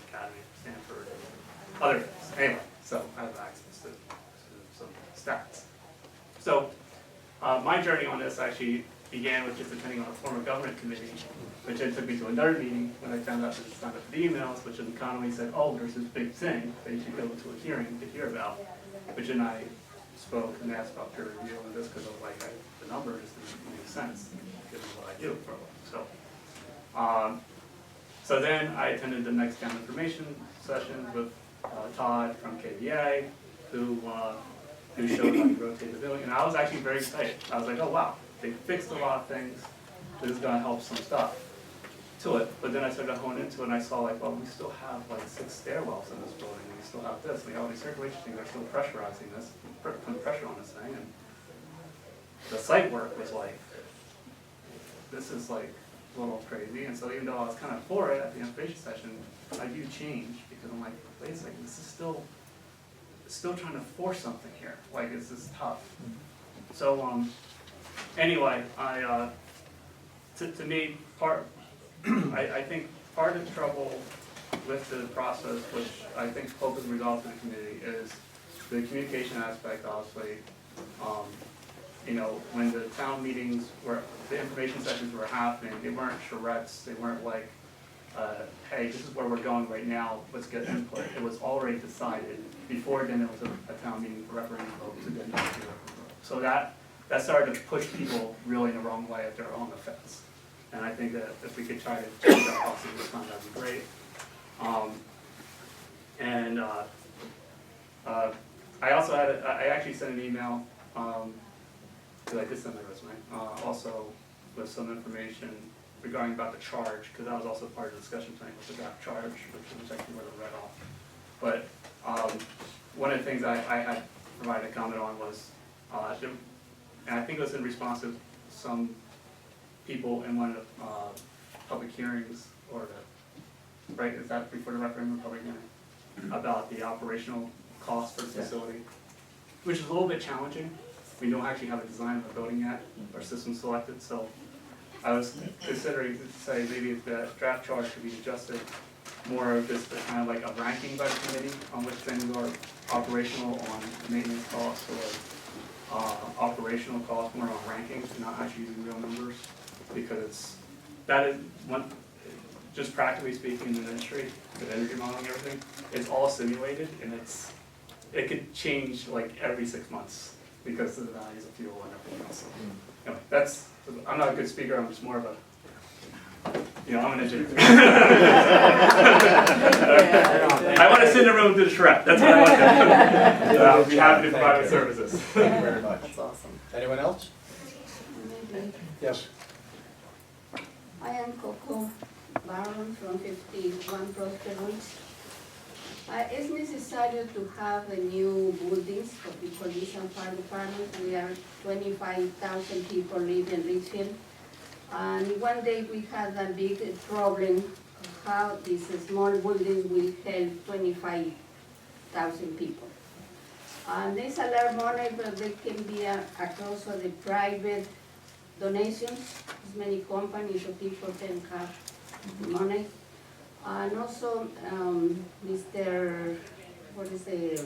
Academy of Stanford, and other things. Anyway, so I have access to some stats. So my journey on this actually began with just attending on a former government committee, which then took me to another meeting when I found out that it's not up the emails, which in Conway said, oh, there's this big thing that you should go to a hearing to hear about, which then I spoke and asked about peer review and this because I was like, the number just didn't make sense given what I do for a living. So then I attended the next town information session with Todd from KBA, who showed how you rotate the building, and I was actually very excited. I was like, oh wow, they fixed a lot of things. This is gonna help some stuff to it. But then I started to hone into it, and I saw like, well, we still have like 6 stairwells in this building, and we still have this. We have all these circulation things. They're still pressurizing this, putting pressure on this thing, and the site work was like, this is like a little crazy. And so even though I was kind of for it at the information session, I do change because I'm like, wait a second, this is still trying to force something here. Like, this is tough. So anyway, to me, I think part of the trouble with the process, which I think Hope has resolved to the community, is the communication aspect, obviously. When the town meetings were, the information sessions were happening, they weren't charrettes, they weren't like hey, this is where we're going right now, let's get input. It was already decided before then it was a town meeting referendum vote to then not do a referendum vote. So that started to push people really in the wrong way if they're on the fence. And I think that if we could try to change that policy this time, that'd be great. I also I actually sent an email, because I did send my resume, also with some information regarding about the charge, because that was also part of the discussion tonight, was the draft charge, which actually would have read off. But one of the things I had provided a comment on was, and I think it was in response to some people in one of the public hearings, or the, right, is that before the referendum, public hearing, about the operational cost for the facility, which is a little bit challenging. We don't actually have a design of a building yet, or system selected, so I was considering to say maybe if the draft charge could be adjusted more of just kind of like a ranking by the committee on which things are operational on maintenance costs, or operational costs more on rankings and not actually using real numbers, because that is one, just practically speaking in the industry, with energy modeling and everything, it's all simulated, and it could change like every 6 months because of the values of fuel and everything else. So, anyway, I'm not a good speaker, I'm just more of a, I'm an engineer. I want to sit in a room and do the charrette, that's what I want to do. I'll be happy to provide my services. Thank you very much. That's awesome. Anyone else? Maybe. Yes. I am Coco Baron from 51 Prosper Woods. It's necessary to have a new buildings for the police and fire department. We are 25,000 people live in Richfield. And one day we had a big problem of how this small building will help 25,000 people. And there's a lot of money, but there can be across the private donations. Many companies or people can have money. And also, Mr. What is the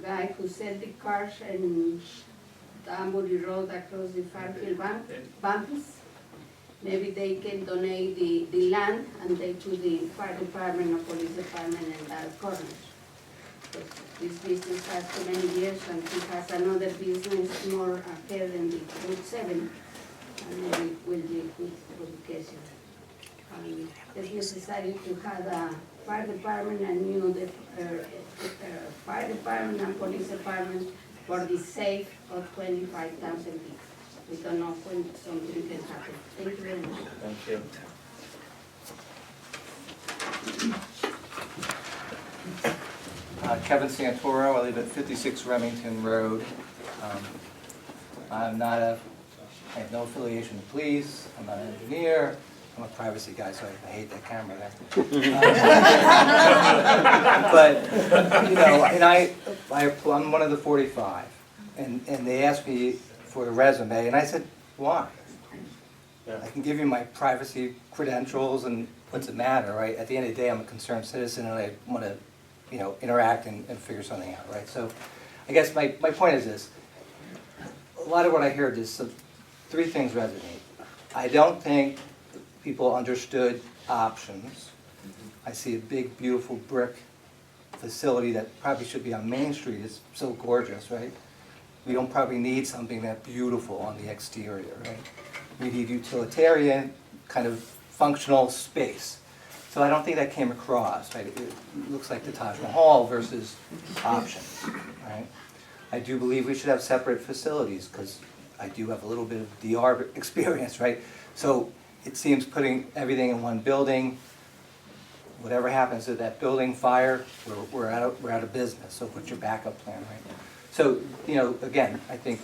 guy who said the cars and Danbury Road across the Fairfield Bumpus, maybe they can donate the land and they put the fire department or police department in that corner. This business has too many years and he has another business more ahead than the Route 7. And maybe it will be a good education. It's necessary to have a fire department and new fire department and police department for the safe of 25,000 people. We don't know when something can happen. Thank you very much. Thank you. Kevin Santoro, I live at 56 Remington Road. I have no affiliation with police, I'm not an engineer, I'm a privacy guy, so I hate that camera there. But, and I'm one of the 45, and they asked me for a resume, and I said, why? I can give you my privacy credentials, and what's it matter, right? At the end of the day, I'm a concerned citizen, and I want to, interact and figure something out, right? So, I guess my point is this. A lot of what I heard is three things resonate. I don't think people understood options. I see a big, beautiful brick facility that probably should be on Main Street. It's so gorgeous, right? We don't probably need something that beautiful on the exterior, right? We need utilitarian, kind of functional space. So I don't think that came across, right? It looks like the Taj Mahal versus options, right? I do believe we should have separate facilities because I do have a little bit of DR experience, right? So it seems putting everything in one building, whatever happens to that building, fire, we're out of business. So put your backup plan, right? So, again, I think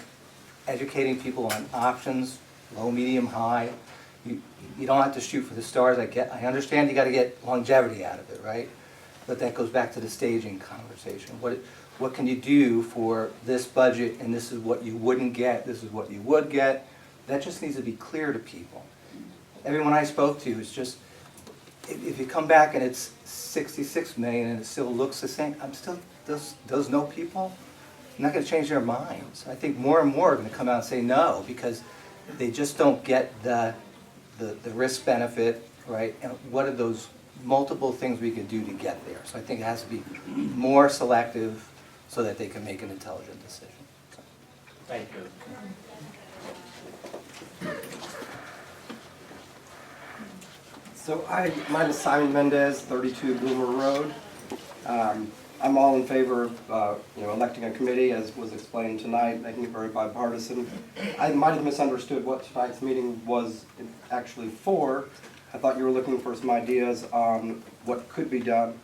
educating people on options, low, medium, high. You don't have to shoot for the stars. I understand you got to get longevity out of it, right? But that goes back to the staging conversation. What can you do for this budget, and this is what you wouldn't get, this is what you would get? That just needs to be clear to people. Everyone I spoke to is just, if you come back and it's 66 million and it still looks the same, those no people, I'm not going to change their minds. I think more and more are going to come out and say no, because they just don't get the the risk benefit, right? And what are those multiple things we could do to get there? So I think it has to be more selective so that they can make an intelligent decision. So. Thank you. So mine is Simon Mendez, 32 Bloomer Road. I'm all in favor of, electing a committee, as was explained tonight, making it very bipartisan. I might have misunderstood what tonight's meeting was actually for. I thought you were looking for some ideas on what could be done.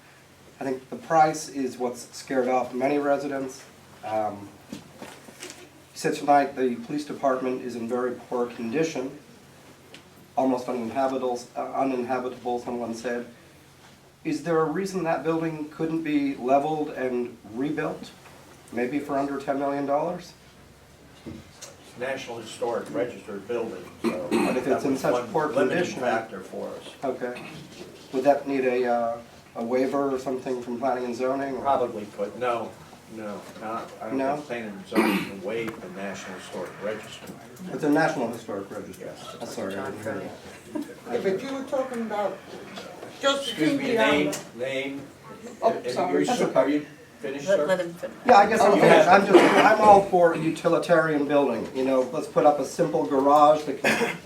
I think the price is what's scared off many residents. You said tonight the police department is in very poor condition, almost uninhabitable, someone said. Is there a reason that building couldn't be leveled and rebuilt, maybe for under $10 million? National Historic Register building, so But if it's in such poor limiting condition, factor for us. okay. Would that need a waiver or something from planning and zoning? Or? Probably could, no, not, I don't No? think planning and zoning can waive the National Historic Register. It's a National Historic Register. Yes. I'm sorry, I didn't hear that. Yeah, but you were talking about Excuse me, name. Oh, sorry. Are you finished, sir? Let him finish. Yeah, I guess I'm finished. I'm all for a utilitarian building, let's put up a simple garage that can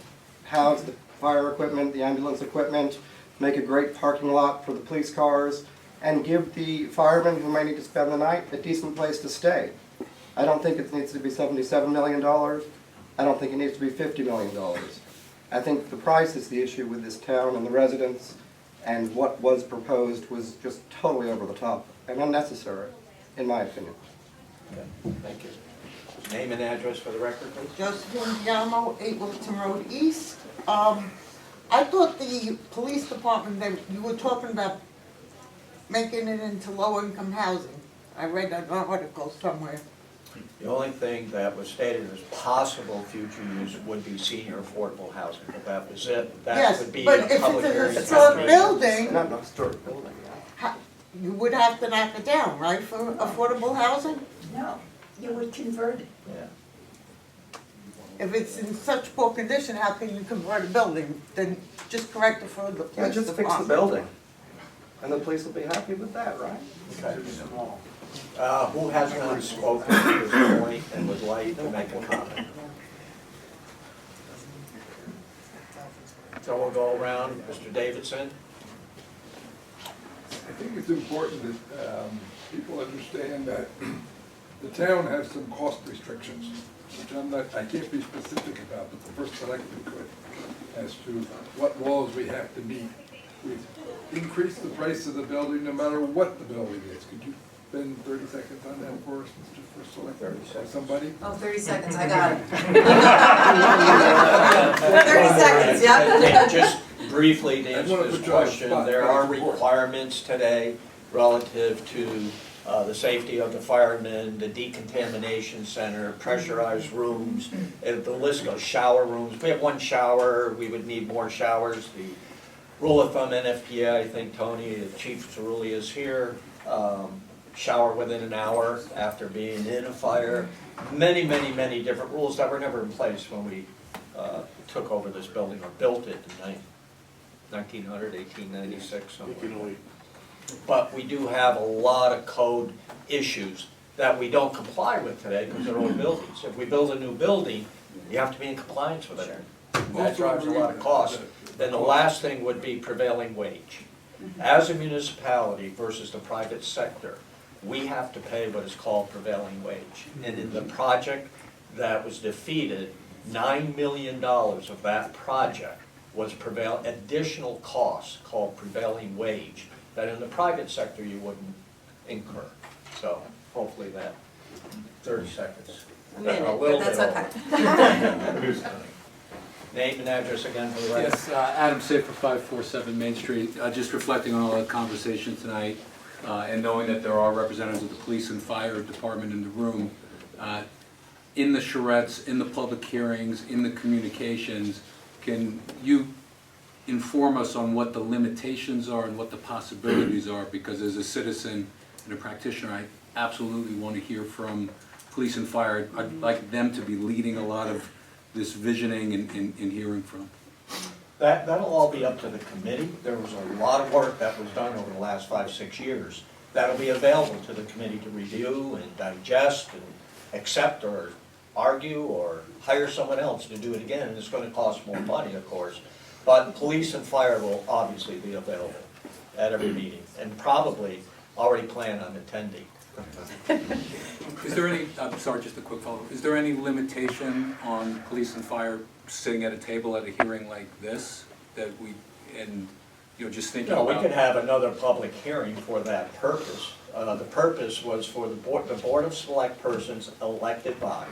house the fire equipment, the ambulance equipment, make a great parking lot for the police cars, and give the firemen who may need to spend the night a decent place to stay. I don't think it needs to be $77 million. I don't think it needs to be $50 million. I think the price is the issue with this town and the residents, and what was proposed was just totally over the top and unnecessary, in my opinion. Okay, thank you. Name and address for the record, please. Josephine Yamo, 8 Wilton Road East. I thought the police department, you were talking about making it into low-income housing. I read an article somewhere. The only thing that was stated as possible future use would be senior affordable housing, but that was it. That Yes, would be but a if public it's hearing. a historic building, Not a historic building. you would have to knock it down, right, for affordable housing? No, you would convert it. Yeah. If it's in such poor condition, how can you convert a building? Then just correct it for the Yeah, police just fix the department. building, and the police will be happy with that, right? Okay. Who has not spoken to this point and would like to make a comment? So we'll go around, Mr. Davidson. I think it's important that people understand that the town has some cost restrictions, which I can't be specific about, but the first selectman could, as to what laws we have to meet. We've increased the price of the building no matter what the building is. Could you spend 30 seconds on that for us, Mr. First Selectman, or somebody? Oh, 30 seconds, I got it. 30 seconds, yep. And just briefly to I answer wanna this put you on the question, spot, there but are it's important. requirements today relative to the safety of the firemen, the decontamination center, pressurized rooms, and the list goes, shower rooms. If we have one shower, we would need more showers. The rule of thumb NFPA, I think Tony, Chief Cerulli is here, shower within an hour after being in a fire. Many, many, many different rules that were never in place when we took over this building or built it in 1900, 1896, somewhere. But we do have a lot of code issues that we don't comply with today because they're old buildings. If we build a new building, you have to be in compliance with it. That drives a lot of cost. Then the last thing would be prevailing wage. As a municipality versus the private sector, we have to pay what is called prevailing wage. And in the project that was defeated, $9 million of that project was additional costs called prevailing wage that in the private sector you wouldn't incur. So hopefully that 30 seconds. A minute, little but bit that's over. okay. Name and address again for the record. Yes, Adam Safer, 547 Main Street. Just reflecting on all the conversation tonight and knowing that there are representatives of the police and fire department in the room. In the charrettes, in the public hearings, in the communications, can you inform us on what the limitations are and what the possibilities are? Because as a citizen and a practitioner, I absolutely want to hear from police and fire. I'd like them to be leading a lot of this visioning and hearing from. That'll all be up to the committee. There was a lot of work that was done over the last 5, 6 years. That'll be available to the committee to review and digest and accept or argue or hire someone else to do it again. And it's gonna cost more money, of course. But police and fire will obviously be available at every meeting and probably already plan on attending. Is there any, I'm sorry, just a quick follow-up. Is there any limitation on police and fire sitting at a table at a hearing like this that we, and, you know, just thinking No, about? we could have another public hearing for that purpose. The purpose was for the Board of Select Persons elected by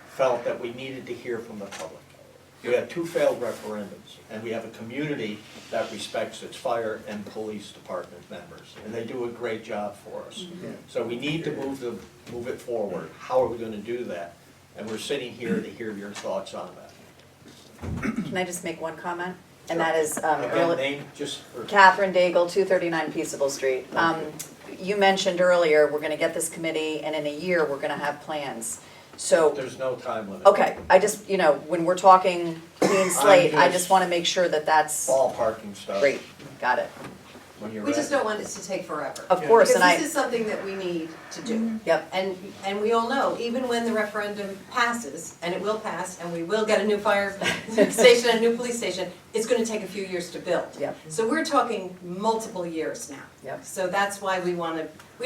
felt that we needed to hear from the public. We had 2 failed referendums, and we have a community that respects its fire and police department members, and they do a great job for us. So we need to move it forward. How are we gonna do that? And we're sitting here to hear your thoughts on that. Can I just make one comment? And that is, Again, name just for. Catherine Daigle, 239 Peaceable Street. You mentioned earlier, we're gonna get this committee, and in a year, we're gonna have plans. So, There's no time limit. okay, I just, you know, when we're talking clean slate, I just wanna make sure that that's Ballparking stuff. great, got it. When you're We just ready. don't want it to take forever. Of course, and Because this is something that we need to do. Yep. And we all know, even when the referendum passes, and it will pass, and we will get a new fire station and a new police station, it's gonna take a few years to build. Yep. So we're talking multiple years now. Yep. So that's why we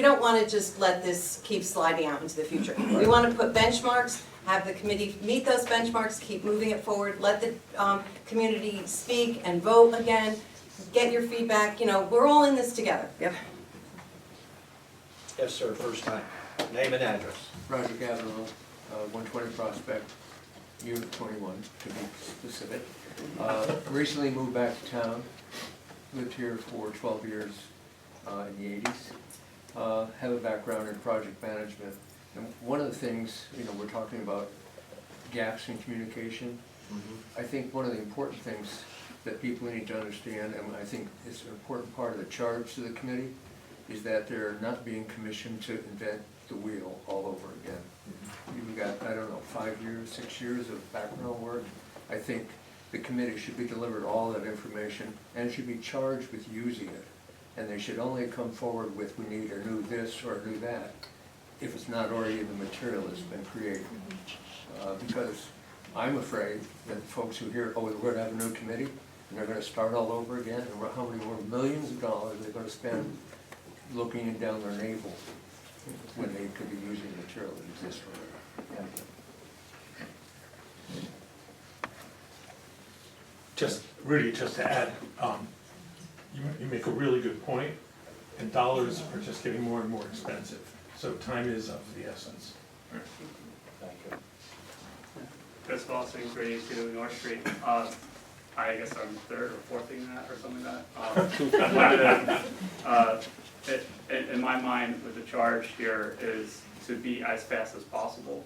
don't wanna just let this keep sliding out into the future. We wanna put benchmarks, have the committee meet those benchmarks, keep moving it forward, let the community speak and vote again, get your feedback, you know, we're all in this together. Yep. Yes, sir, first time. Name and address. Roger Gavino, 120 Prospect, Unit 21, to be specific. Recently moved back to town, lived here for 12 years in the 80s. Have a background in project management. And one of the things, you know, we're talking about gaps in communication. I think one of the important things that people need to understand, and I think it's an important part of the charge to the committee, is that they're not being commissioned to invent the wheel all over again. You've got, I don't know, 5 years, 6 years of background work. I think the committee should be delivered all that information and should be charged with using it. And they should only come forward with, we need a new this or a new that, if it's not already in the material that's been created. Because I'm afraid that the folks who hear, oh, we're going to have a new committee, and they're going to start all over again, and how many more millions of dollars they're going to spend looking down their navel when they could be using material that exists already. Just, Rudy, just to add, you make a really good point, and dollars are just getting more and more expensive, so time is of the essence. Thank you. Chris Foster, 382 North Street. I guess I'm third or fourthing that or something like that. In my mind, with the charge here is to be as fast as possible.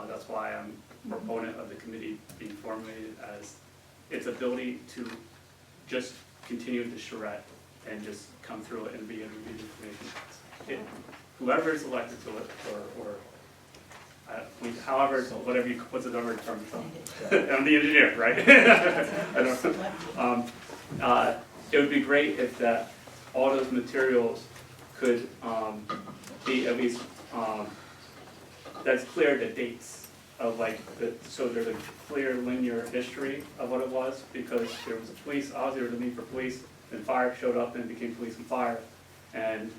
That's why I'm a proponent of the committee being formulated as its ability to just continue the charrette and just come through it and be able to read information. Whoever is elected to it, or however, whatever you, what's the number term? I'm the engineer, right? I don't know. It would be great if that, all those materials could be at least, that's clear the dates of like, so there's a clear linear history of what it was, because there was a police, obviously there was a need for police, then fire showed up and it became police and fire. And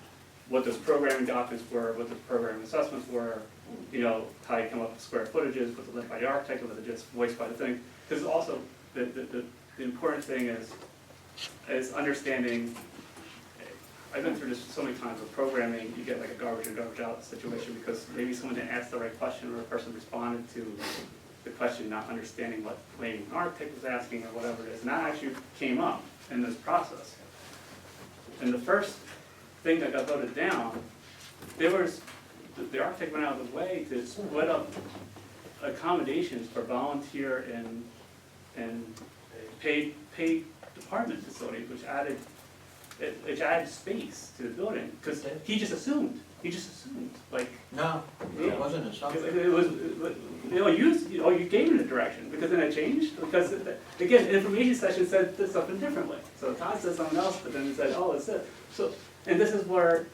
what those programming documents were, what the programming assessments were, you know, how you come up with square footages, what's led by the architect, what's just voiced by the thing. Because also, the important thing is understanding, I've been through this so many times with programming, you get like a garbage in, garbage out situation because maybe someone didn't ask the right question or a person responded to the question not understanding what maybe an architect was asking or whatever it is. And that actually came up in this process. And the first thing that got voted down, the architect went out of the way to split up accommodations for volunteer and paid department facilities, which added space to the building, because he just assumed You just assumed, like. No, it wasn't a assumption. It was, you gave me the direction, because then I changed, because, again, information session said this something differently. So Todd said something else, but then he said, oh, it's it. So, and this is where,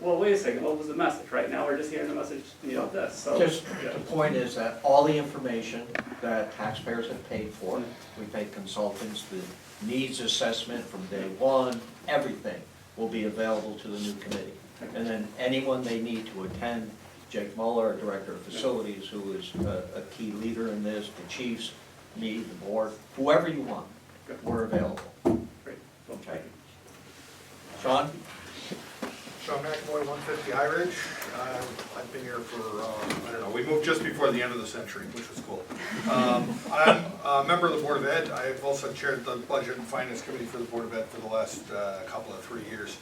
well, wait a second, what was the message? Right now, we're just hearing the message, this, so. Just, yeah. the point is that all the information that taxpayers have paid for, we paid consultants, the needs assessment from day one, everything will be available to the new committee. And then anyone they need to attend, Jake Muller, our Director of Facilities, who is a key leader in this, the chiefs, me, the board, whoever you want, we're available. Great. Okay. Sean? Sean McAvoy, 150 High Ridge. I've been here for, I don't know, we moved just before the end of the century, which was cool. I'm a member of the Board of Ed. I've also chaired the Budget and Finance Committee for the Board of Ed for the last couple of 3 years.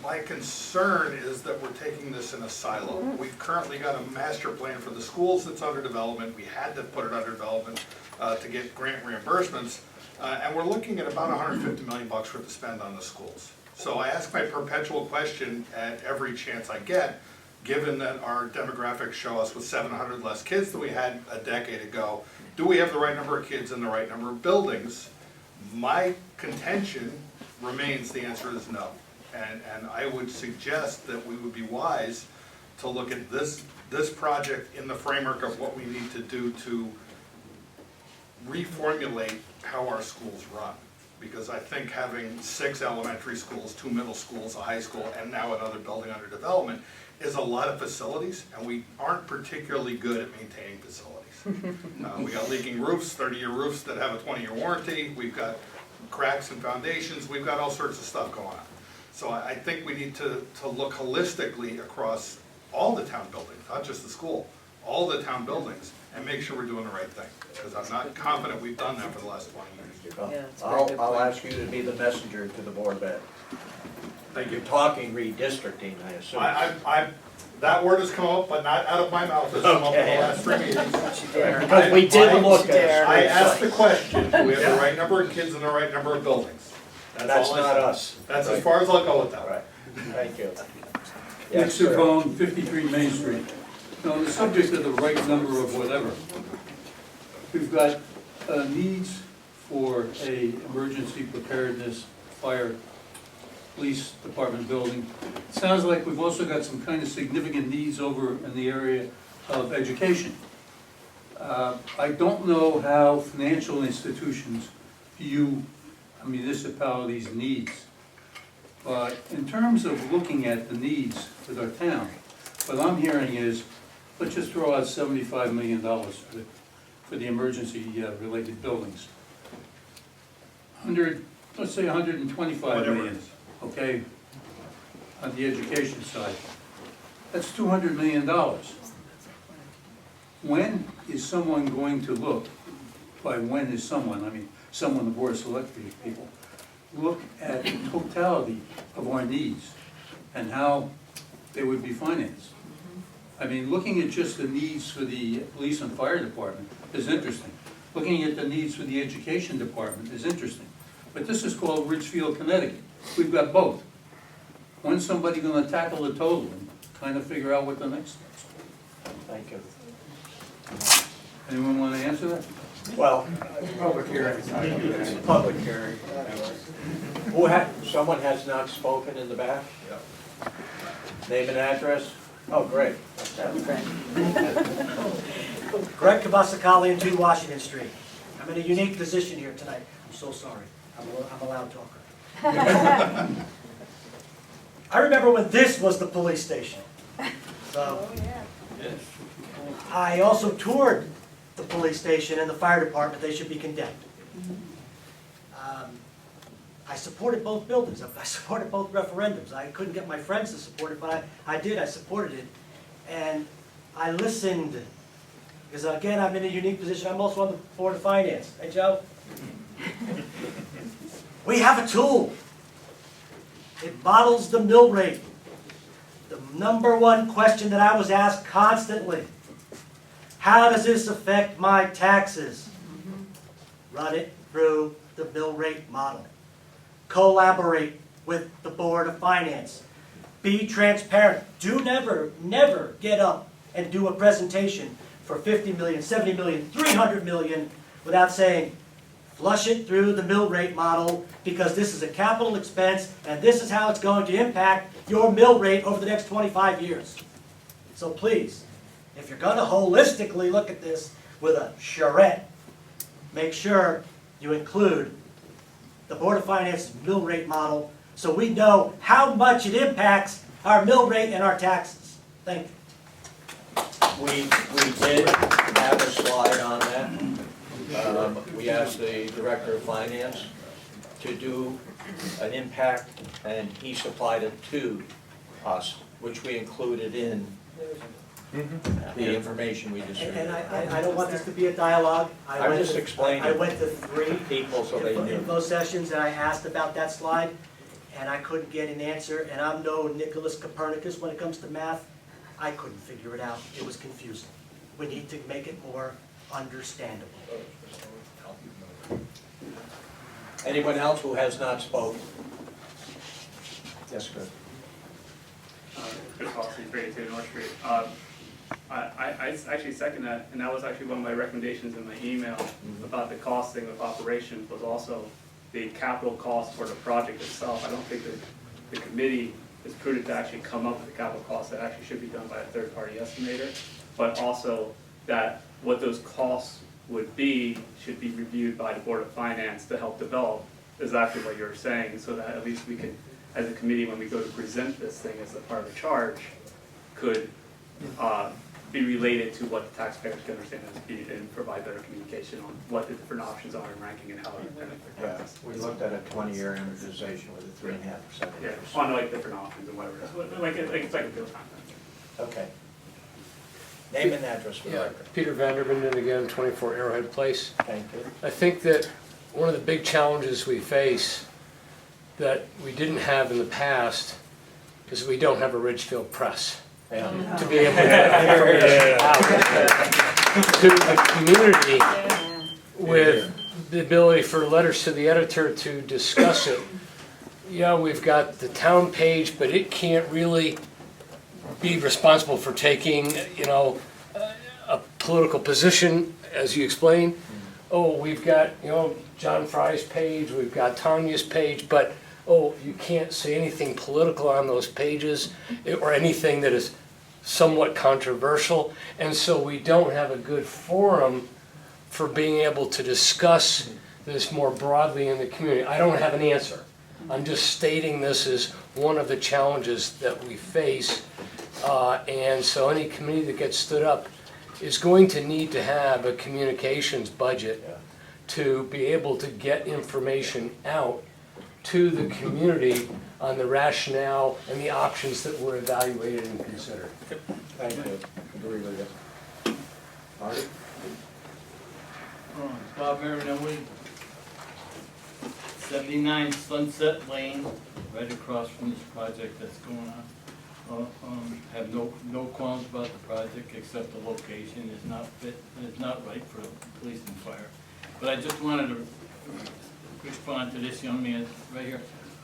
My concern is that we're taking this in a silo. We've currently got a master plan for the schools that's under development. We had to put it under development to get grant reimbursements. And we're looking at about $150 million worth of spend on the schools. So I ask my perpetual question at every chance I get, given that our demographics show us with 700 less kids than we had a decade ago, do we have the right number of kids in the right number of buildings? My contention remains the answer is no. And I would suggest that we would be wise to look at this project in the framework of what we need to do to reformulate how our schools run. Because I think having 6 elementary schools, 2 middle schools, a high school, and now another building under development is a lot of facilities, and we aren't particularly good at maintaining facilities. We got leaking roofs, 30-year roofs that have a 20-year warranty. We've got cracks in foundations. We've got all sorts of stuff going on. So I think we need to look holistically across all the town buildings, not just the school, all the town buildings, and make sure we're doing the right thing. Because I'm not confident we've done that for the last 20 years. I'll ask you to be the messenger to the Board of Ed. Thank you. You're talking redistricting, I assume. That word has come up, but not out of my mouth. It's come up in the last 3 meetings. Because we did look at it. I asked the question, do we have the right number of kids and the right number of buildings? That's all I not said. us. That's as far as I'll go with that. Right. Thank you. Nick Yes, sir. Savone, 53 Main Street. Now, on the subject of the right number of whatever, we've got needs for a emergency preparedness, fire, police department building. It sounds like we've also got some kind of significant needs over in the area of education. I don't know how financial institutions view a municipality's needs. But in terms of looking at the needs with our town, what I'm hearing is, let's just throw out $75 million for the emergency related buildings. Let's say 125 million, okay, on the education side. That's $200 million. When is someone going to look, by when is someone, I mean, someone, the Board of Select people, look at the totality of our needs and how they would be financed? I mean, looking at just the needs for the police and fire department is interesting. Looking at the needs for the education department is interesting. But this is called Ridgefield, Connecticut. We've got both. When's somebody gonna tackle the total and kind of figure out what the next steps are? Thank you. Anyone wanna answer that? Well, Public hearing. it's a public hearing. Someone has not spoken in the back? Name and address? Oh, great. Greg Kabasakali, 2 Washington Street. I'm in a unique position here tonight. I'm so sorry. I'm a loud talker. I remember when this was the police station. So, I also toured the police station and the fire department. They should be condemned. I supported both buildings. I supported both referendums. I couldn't get my friends to support it, but I did. I supported it. And I listened. Because again, I'm in a unique position. I'm also on the Board of Finance. Hey, Joe? We have a tool. It models the mill rate. The #1 question that I was asked constantly, how does this affect my taxes? Run it through the mill rate model. Collaborate with the Board of Finance. Be transparent. Do never get up and do a presentation for 50 million, 70 million, 300 million without saying, flush it through the mill rate model because this is a capital expense and this is how it's going to impact your mill rate over the next 25 years. So please, if you're going to holistically look at this with a charrette, make sure you include the Board of Finance mill rate model so we know how much it impacts our mill rate and our taxes. Thank you. We did have a slide on that. We asked the Director of Finance to do an impact, and he supplied it to us, which we included in the information we distributed. And I don't want this to be a dialogue. I'm just explaining. I went to 3 people so they knew. info sessions and I asked about that slide and I couldn't get an answer. And I'm no Nicholas Copernicus when it comes to math. I couldn't figure it out. It was confusing. We need to make it more understandable. Anyone else who has not spoken? Yes, good. Chris Foster, 382 North Street. I actually second that, and that was actually one of my recommendations in my email about the costing of operations was also the capital cost for the project itself. I don't think that the committee is prudent to actually come up with the capital cost that actually should be done by a third-party estimator, but also that what those costs would be should be reviewed by the Board of Finance to help develop exactly what you're saying, so that at least we can, as a committee, when we go to present this thing as a part of the charge, could be related to what the taxpayers can understand and provide better communication on what the different options are in ranking and how it would benefit their taxes. We looked at a 20-year amortization with a 3.5% Yeah, interest. on like different options and whatever. It's like a bill time. Okay. Name and address for the Yeah, record. Peter Vanderbinden again, 24 Arrowhead Place. Thank you. I think that one of the big challenges we face that we didn't have in the past is we don't have a Ridgefield Press. Yeah. To be able to get information out to the community with the ability for letters to the editor to discuss it. Yeah, we've got the town page, but it can't really be responsible for taking, a political position, as you explained. Oh, we've got, John Fry's page, we've got Tanya's page, but, you can't say anything political on those pages or anything that is somewhat controversial. And so we don't have a good forum for being able to discuss this more broadly in the community. I don't have an answer. I'm just stating this as one of the challenges that we face. And so any committee that gets stood up is going to need to have a communications budget to be able to get information out to the community on the rationale and the options that were evaluated and considered. Thank you. Agree with you. Marty? Bob Marinelli, 79 Sunset Lane, right across from this project that's going on. Have no qualms about the project except the location is not fit and it's not right for police and fire. But I just wanted to respond to this young man right here.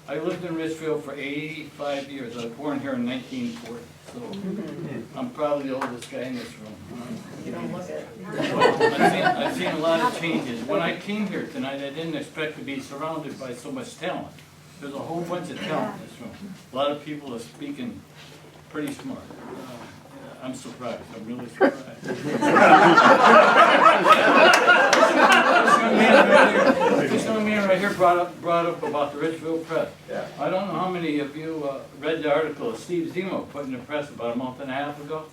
I lived in Richfield for 85 years. I was born here in 1940, so I'm probably the oldest guy in this room. You don't look it. I've seen a lot of changes. When I came here tonight, I didn't expect to be surrounded by so much talent. There's a whole bunch of talent in this room. A lot of people are speaking pretty smart. I'm surprised. I'm really surprised. This young man right here brought up about the Ridgefield Press. Yeah. I don't know how many of you read the article Steve Zemo put in the press about a month and a half ago.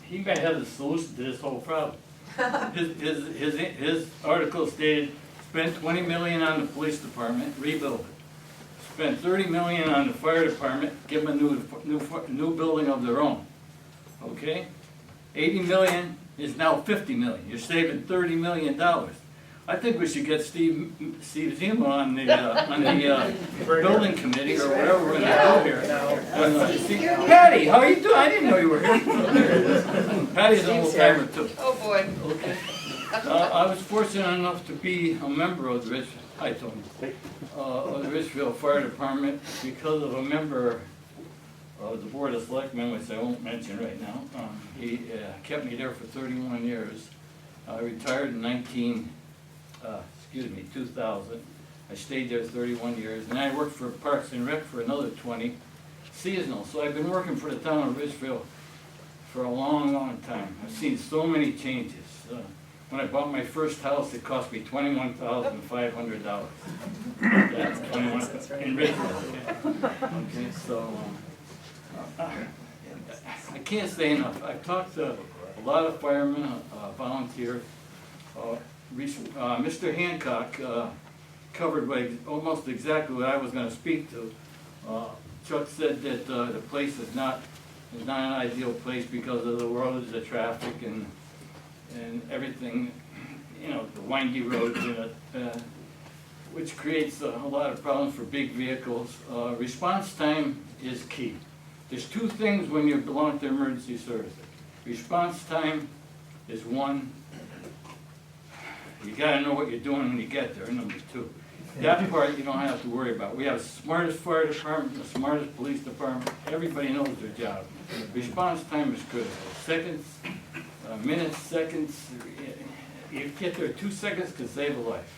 He may have the solution to this whole problem. His article stated, spend $20 million on the police department, rebuild it. Spend $30 million on the fire department, give them a new building of their own. Okay? $80 million is now $50 million. You're saving $30 million. I think we should get Steve Zima on the building committee or whatever we're gonna do here. Patty, how are you doing? I didn't know you were here. Patty's an old timer too. Oh, boy. Okay. I was fortunate enough to be a member of the Richfield Fire Department because of a member of the Board of Selectmen, which I won't mention right now. He kept me there for 31 years. I retired in 2000. I stayed there 31 years, and I worked for Parks and Rec for another 20, seasonal. So I've been working for the town of Richfield for a long, long time. I've seen so many changes. When I bought my first house, it cost me $21,500. That's 21 in Richfield. Okay, so I can't say enough. I've talked to a lot of firemen, volunteers. Mr. Hancock covered almost exactly what I was going to speak to. Chuck said that the place is not an ideal place because of the roads, the traffic, and everything, you know, the windy roads in it, which creates a lot of problems for big vehicles. Response time is key. There's two things when you belong to emergency services. Response time is one. You gotta know what you're doing when you get there, number two. That part you don't have to worry about. We have the smartest fire department, the smartest police department. Everybody knows their job. Response time is critical. Seconds, minutes, seconds. You get there 2 seconds could save a life.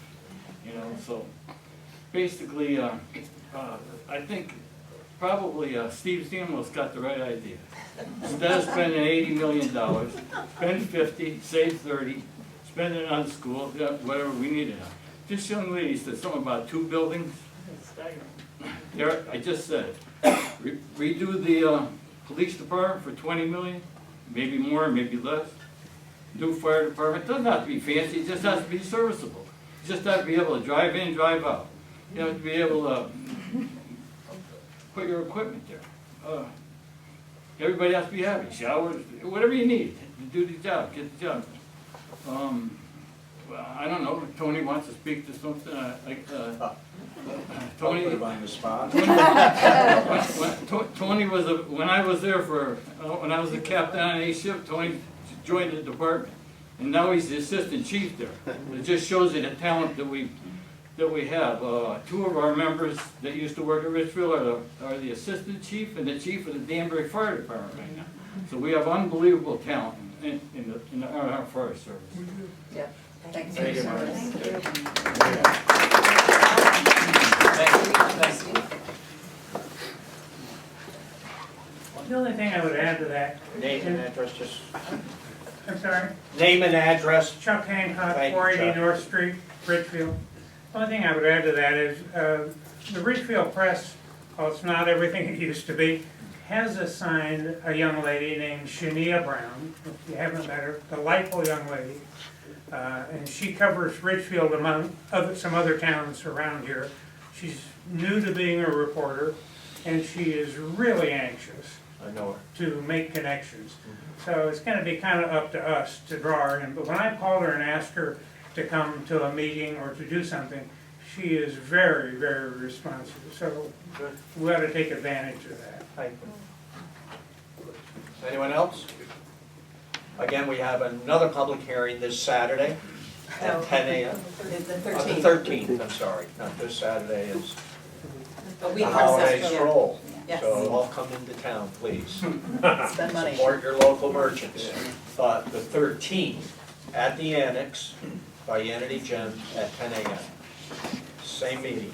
You know, so basically, I think probably Steve Zimmel's got the right idea. Instead of spending $80 million, spend 50, save 30, spend it on school, whatever we need it on. This young lady said something about 2 buildings. There, I just said it. Redo the police department for $20 million, maybe more, maybe less. New fire department, doesn't have to be fancy, it just has to be serviceable. You just have to be able to drive in, drive out. You have to be able to put your equipment there. Everybody has to be happy, showers, whatever you need to do the job, get the job. Well, I don't know, Tony wants to speak to something, Tony. Put him on the spot. Tony was, when I was there when I was the captain on A shift, Tony joined the department. And now he's the assistant chief there. It just shows you the talent that we have. 2 of our members that used to work at Richfield are the assistant chief and the chief of the Danbury Fire Department right now. So we have unbelievable talent in our fire service. Yeah. Thanks. Thank you, Mark. The only thing I would add to that. Name and address, just. I'm sorry? Name and address. Chuck Hancock, Thank you, 480 Chuck. North Street, Richfield. The only thing I would add to that is the Richfield Press, while it's not everything it used to be, has assigned a young lady named Shania Brown, if you haven't met her, delightful young lady. And she covers Richfield among some other towns around here. She's new to being a reporter, and she is really anxious I know her. to make connections. So it's going to be kind of up to us to draw her in. But when I called her and asked her to come to a meeting or to do something, she is very, very responsive. So we ought to take advantage of that. Thank you. Anyone else? Again, we have another public hearing this Saturday at 10 a.m. The The 13th. 13th, I'm sorry, not this Saturday, is But we the have holiday Saturday. stroll. Yes. So all come into town, please. Spend money. Support your local merchants. But the 13th, at the Annex, by Yanity Gym at 10 a.m. Same meeting.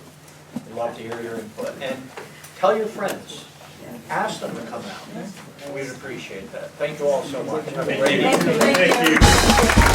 We'd love to hear your input. And tell your friends, ask them to come out. We'd appreciate that. Thank you all so much. Have a great evening. Thank you.